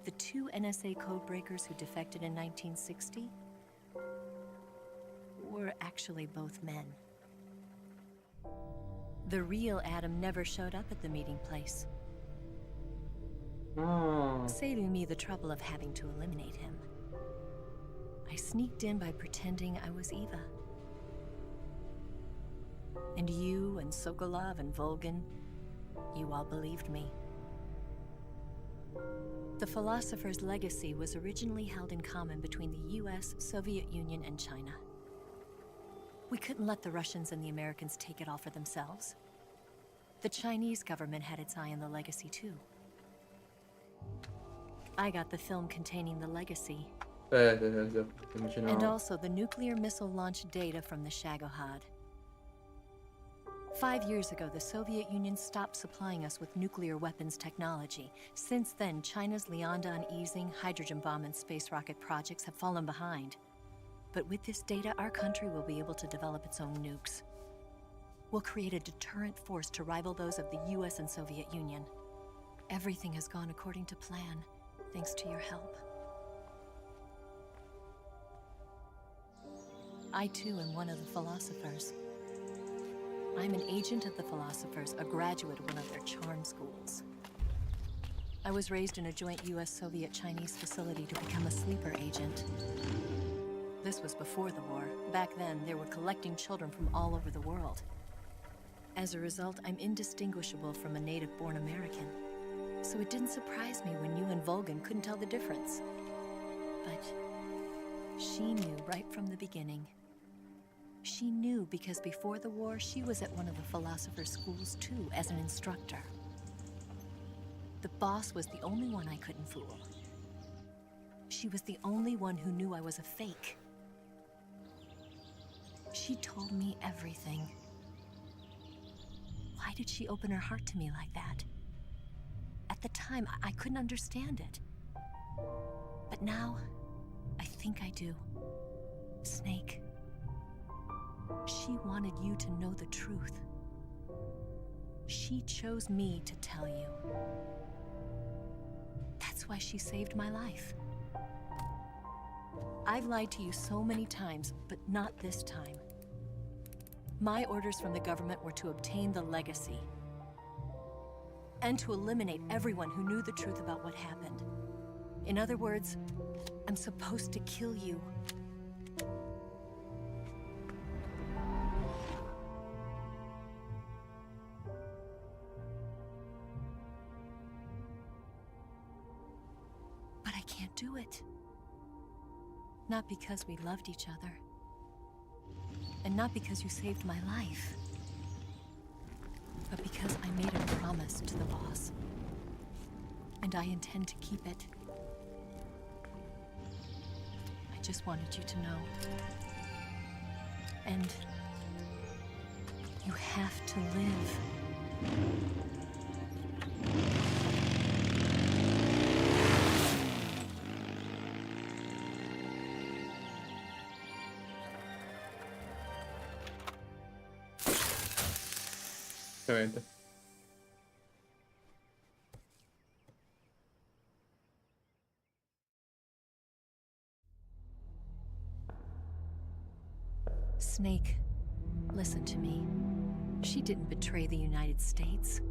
The 2 NSA codebreakers who defected in 1960 were actually both men. The real Adam never showed up at the meeting place. Saving me the trouble of having to eliminate him. I sneaked in by pretending I was Eva. And you and Sokolov and Volgan, you all believed me. The philosopher's legacy was originally held in common between the US, Soviet Union, and China. We couldn't let the Russians and the Americans take it all for themselves. The Chinese government had its eye on the legacy too. I got the film containing the legacy. And also the nuclear missile launch data from the Shagohod. 5 years ago, the Soviet Union stopped supplying us with nuclear weapons technology. Since then, China's Liaodong easing, hydrogen bomb, and space rocket projects have fallen behind. But with this data, our country will be able to develop its own nukes. We'll create a deterrent force to rival those of the US and Soviet Union. Everything has gone according to plan, thanks to your help. I too am one of the philosophers. I'm an agent of the philosophers, a graduate of one of their charm schools. I was raised in a joint US-Soviet-Chinese facility to become a sleeper agent. This was before the war. Back then, they were collecting children from all over the world. As a result, I'm indistinguishable from a native-born American. So it didn't surprise me when you and Volgan couldn't tell the difference. But she knew right from the beginning. She knew because before the war, she was at one of the philosopher's schools too, as an instructor. The boss was the only one I couldn't fool. She was the only one who knew I was a fake. She told me everything. Why did she open her heart to me like that? At the time, I couldn't understand it. But now, I think I do. Snake. She wanted you to know the truth. She chose me to tell you. That's why she saved my life. I've lied to you so many times, but not this time. My orders from the government were to obtain the legacy and to eliminate everyone who knew the truth about what happened. In other words, I'm supposed to kill you. But I can't do it. Not because we loved each other. And not because you saved my life. But because I made a promise to the boss. And I intend to keep it. I just wanted you to know. And you have to live. Ovviamente. Snake, listen to me. She didn't betray the United States.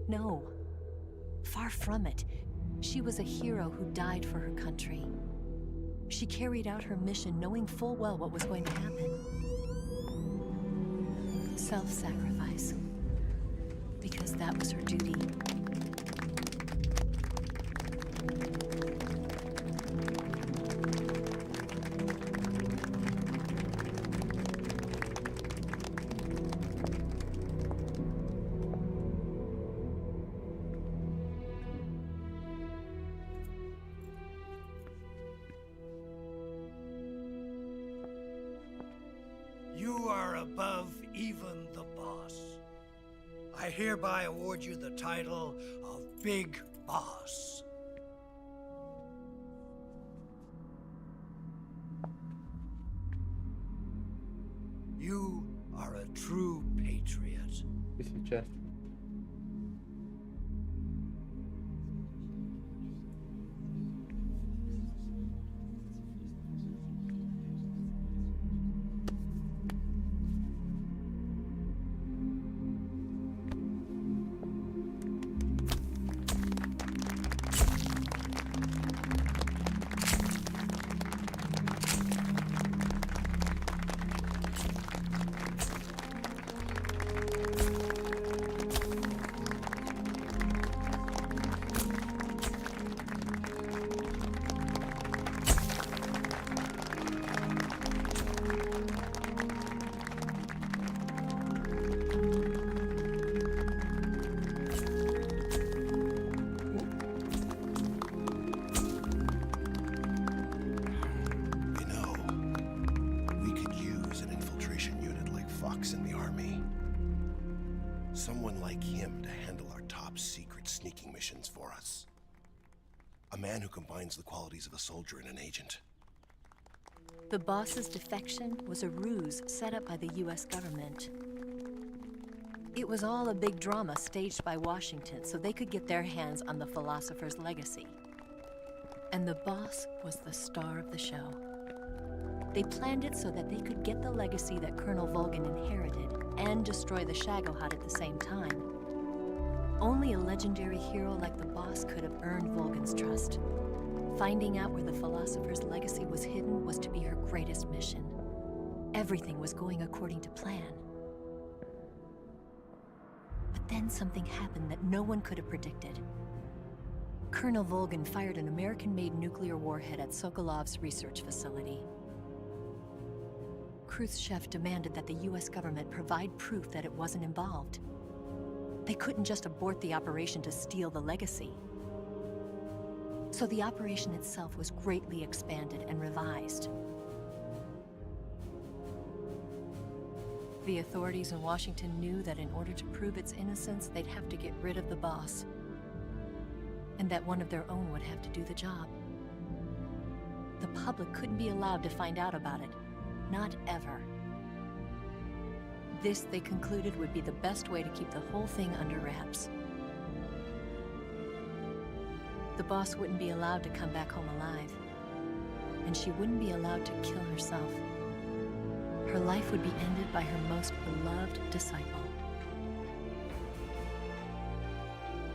No. Far from it. She was a hero who died for her country. She carried out her mission knowing full well what was going to happen. Self-sacrifice. Because that was her duty. You are above even the boss. I hereby award you the title of Big Boss. You are a true patriot. Che è successo? Someone like him to handle our top secret sneaking missions for us. A man who combines the qualities of a soldier and an agent. The boss's defection was a ruse set up by the US government. It was all a big drama staged by Washington so they could get their hands on the philosopher's legacy. And the boss was the star of the show. They planned it so that they could get the legacy that Colonel Volgan inherited and destroy the Shagohod at the same time. Only a legendary hero like the boss could have earned Volgan's trust. Finding out where the philosopher's legacy was hidden was to be her greatest mission. Everything was going according to plan. But then something happened that no one could have predicted. Colonel Volgan fired an American-made nuclear warhead at Sokolov's research facility. Khrushchev demanded that the US government provide proof that it wasn't involved. They couldn't just abort the operation to steal the legacy. So the operation itself was greatly expanded and revised. The authorities in Washington knew that in order to prove its innocence, they'd have to get rid of the boss, and that one of their own would have to do the job. The public couldn't be allowed to find out about it. Not ever. This, they concluded, would be the best way to keep the whole thing under wraps. The boss wouldn't be allowed to come back home alive, and she wouldn't be allowed to kill herself. Her life would be ended by her most beloved disciple.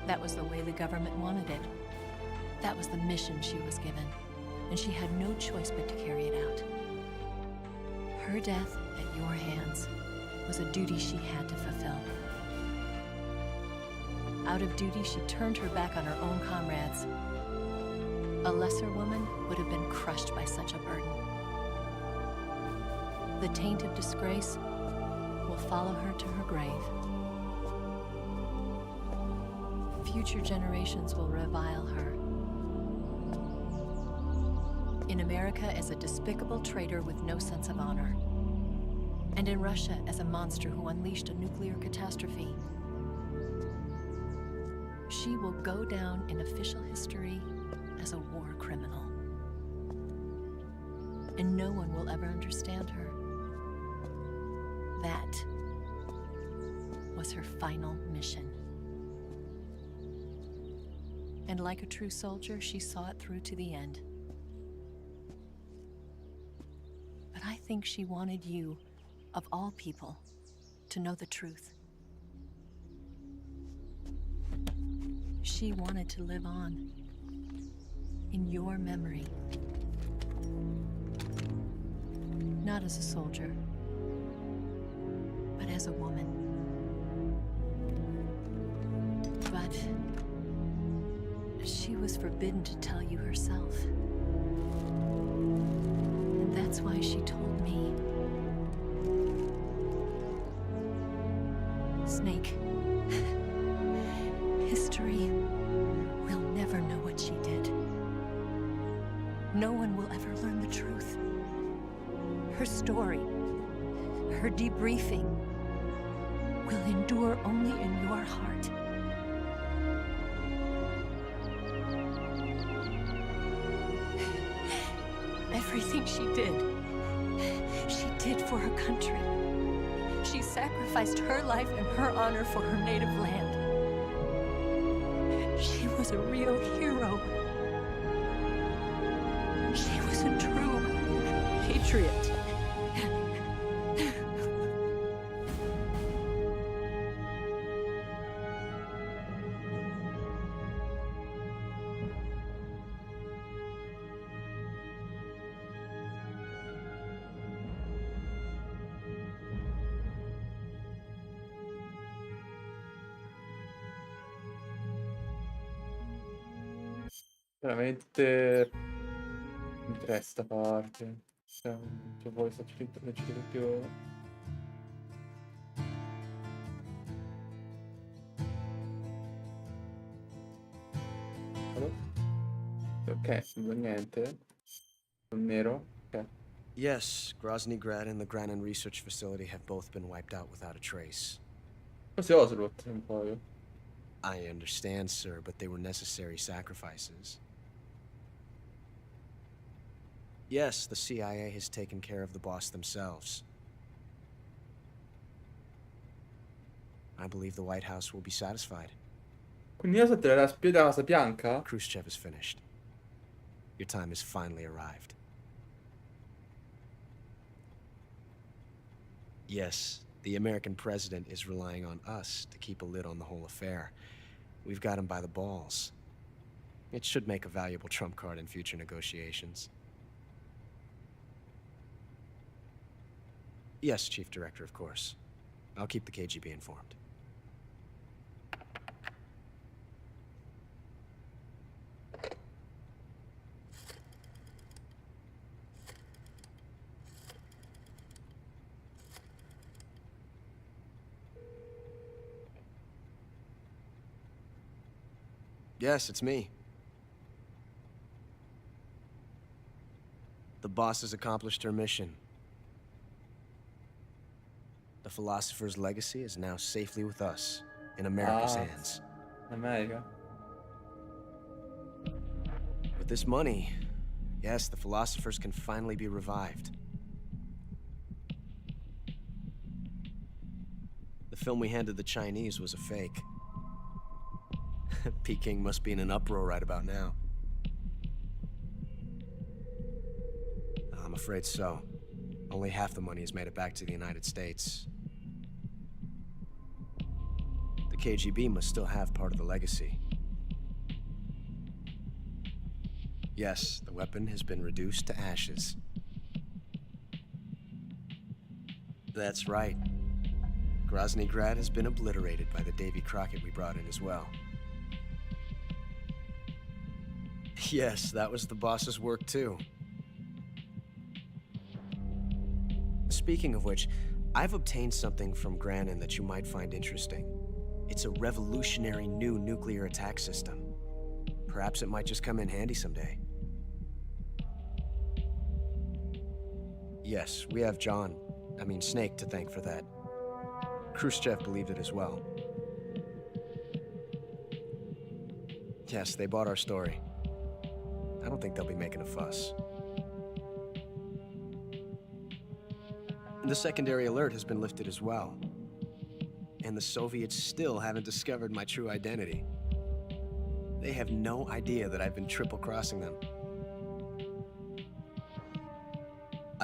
That was the way the government wanted it. That was the mission she was given, and she had no choice but to carry it out. Her death at your hands was a duty she had to fulfill. Out of duty, she turned her back on her own comrades. A lesser woman would have been crushed by such a burden. The taint of disgrace will follow her to her grave. Future generations will revile her. In America as a despicable traitor with no sense of honor. And in Russia as a monster who unleashed a nuclear catastrophe. She will go down in official history as a war criminal. And no one will ever understand her. That was her final mission. And like a true soldier, she saw it through to the end. But I think she wanted you, of all people, to know the truth. She wanted to live on in your memory. Not as a soldier, but as a woman. But she was forbidden to tell you herself. And that's why she told me. Snake, history will never know what she did. No one will ever learn the truth. Her story, her debriefing, will endure only in your heart. Everything she did for her country. She sacrificed her life and her honor for her native land. She was a real hero. She was a true patriot. Veramente mi interessa sta parte. Cioè, se vuoi sto scritto più. Allora? Ok, non niente. Non nero. Ok. Yes, Groznygrad and the Granin research facility have both been wiped out without a trace. Forse Ocelot un po'. I understand, sir, but they were necessary sacrifices. Yes, the CIA has taken care of the boss themselves. I believe the White House will be satisfied. Quindi io sotto la spia della Casa Bianca? Khrushchev is finished. Your time has finally arrived. Yes, the American president is relying on us to keep a lid on the whole affair. We've got him by the balls. It should make a valuable trump card in future negotiations. Yes, Chief Director, of course. I'll keep the KGB informed. Yes, it's me. The boss has accomplished her mission. The philosopher's legacy is now safely with us, in America's hands. America. With this money, yes, the philosophers can finally be revived. The film we handed the Chinese was a fake. Peking must be in an uproar right about now. I'm afraid so. Only half the money has made it back to the United States. The KGB must still have part of the legacy. Yes, the weapon has been reduced to ashes. That's right. Groznygrad has been obliterated by the Davy Crockett we brought in as well. Yes, that was the boss's work too. Speaking of which, I've obtained something from Granin that you might find interesting. It's a revolutionary new nuclear attack system. Perhaps it might just come in handy someday. Yes, we have Snake to thank for that. Khrushchev believed it as well. Yes, they bought our story. I don't think they'll be making a fuss. The secondary alert has been lifted as well. And the Soviets still haven't discovered my true identity. They have no idea that I've been triple-crossing them.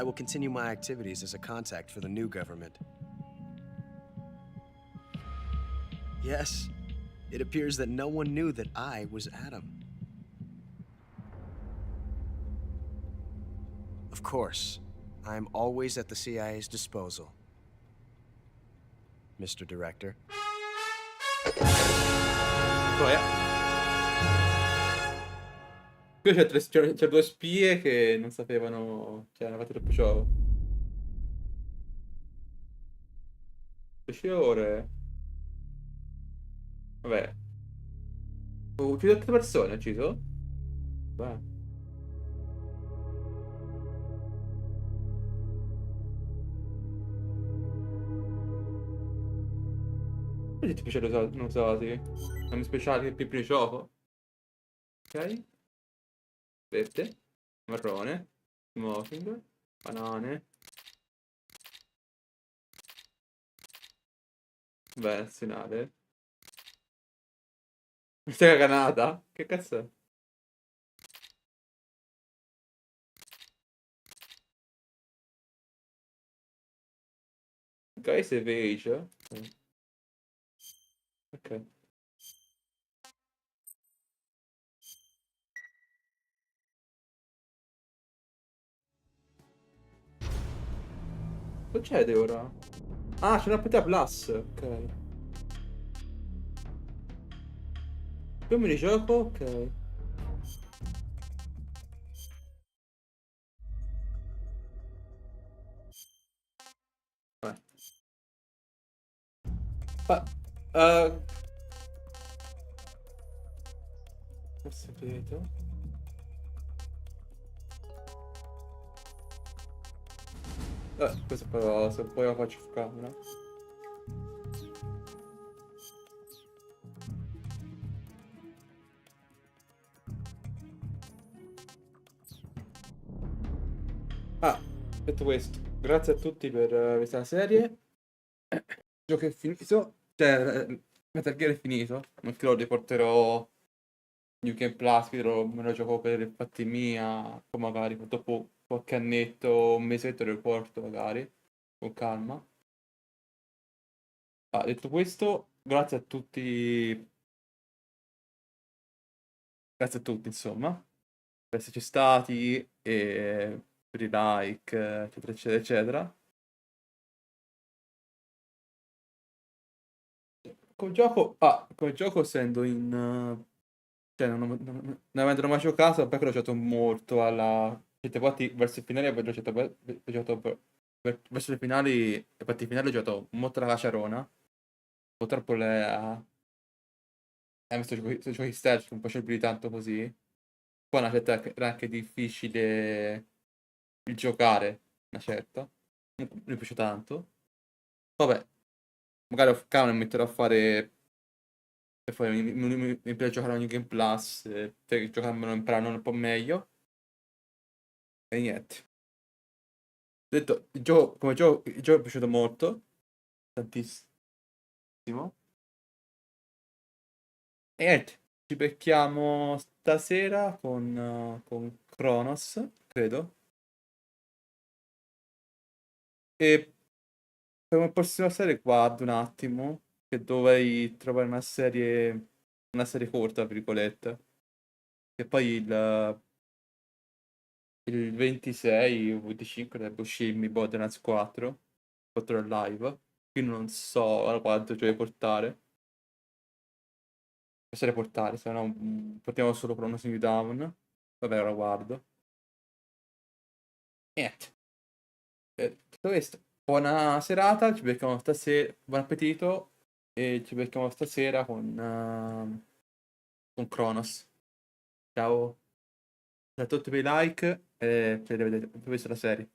I will continue my activities as a contact for the new government. Yes, it appears that no one knew that I was Adam. Of course, I am always at the CIA's disposal, Mr. Director. Qui c'è due spie che non sapevano, cioè hanno fatto troppo ciò. 10 ore. Vabbè. Ho ucciso 8 persone, ho ucciso? Beh. Quindi ti piace non usati? Nomi speciali più di gioco? Ok. Verde. Marrone. Smoking. Banane. Beh, nazionale. Stai caganata? Che cazzo è? Ok, save age. Ok. Cosa succede ora? Ah, c'è una partita plus. Ok. Più minigioco? Ok. Beh. Questo è segreto. Questo però se poi lo faccio su camera. Ah, detto questo, grazie a tutti per questa serie. Il gioco è finito. Cioè, Metal Gear è finito. Non che lo riporterò New Game Plus, me lo gioco per i fatti mia. Poi magari dopo qualche annetto, un mesetto lo riporto magari. Con calma. Ah, detto questo, grazie a tutti. Grazie a tutti, insomma, per esserci stati e per i like, eccetera, eccetera, eccetera. Come gioco essendo in... cioè, non avendolo mai giocato, poi che l'ho giocato molto alla... Siete infatti verso il finale avevo giocato, verso le finali, e parti finali ho giocato molto alla caciarona. Purtroppo le... questi giochi stealth non facevo più di tanto così. Poi una certa era anche difficile il giocare, una certa. Mi piace tanto. Vabbè, magari off camera mi metterò a fare. E poi mi piace giocare ogni Game Plus. Per giocarmelo imparare un po' meglio. E niente. Detto, il gioco è piaciuto molto. Tantissimo. E niente. Ci becchiamo stasera con Kronos, credo. E per una prossima serie guardo un attimo. Che dovrei trovare una serie corta, tra virgolette. E poi il 26 o 25 dovrebbe uscirmi Borderlands 4 il live. Quindi non so ora quanto ci vuoi portare. Essere portare, se no portiamo solo Chronos New Down. Vabbè, ora guardo. Niente. Tutto questo. Buona serata, ci becchiamo stasera. Buon appetito. E ci becchiamo stasera con Kronos. Ciao. A tutti per i like e per vedere la serie.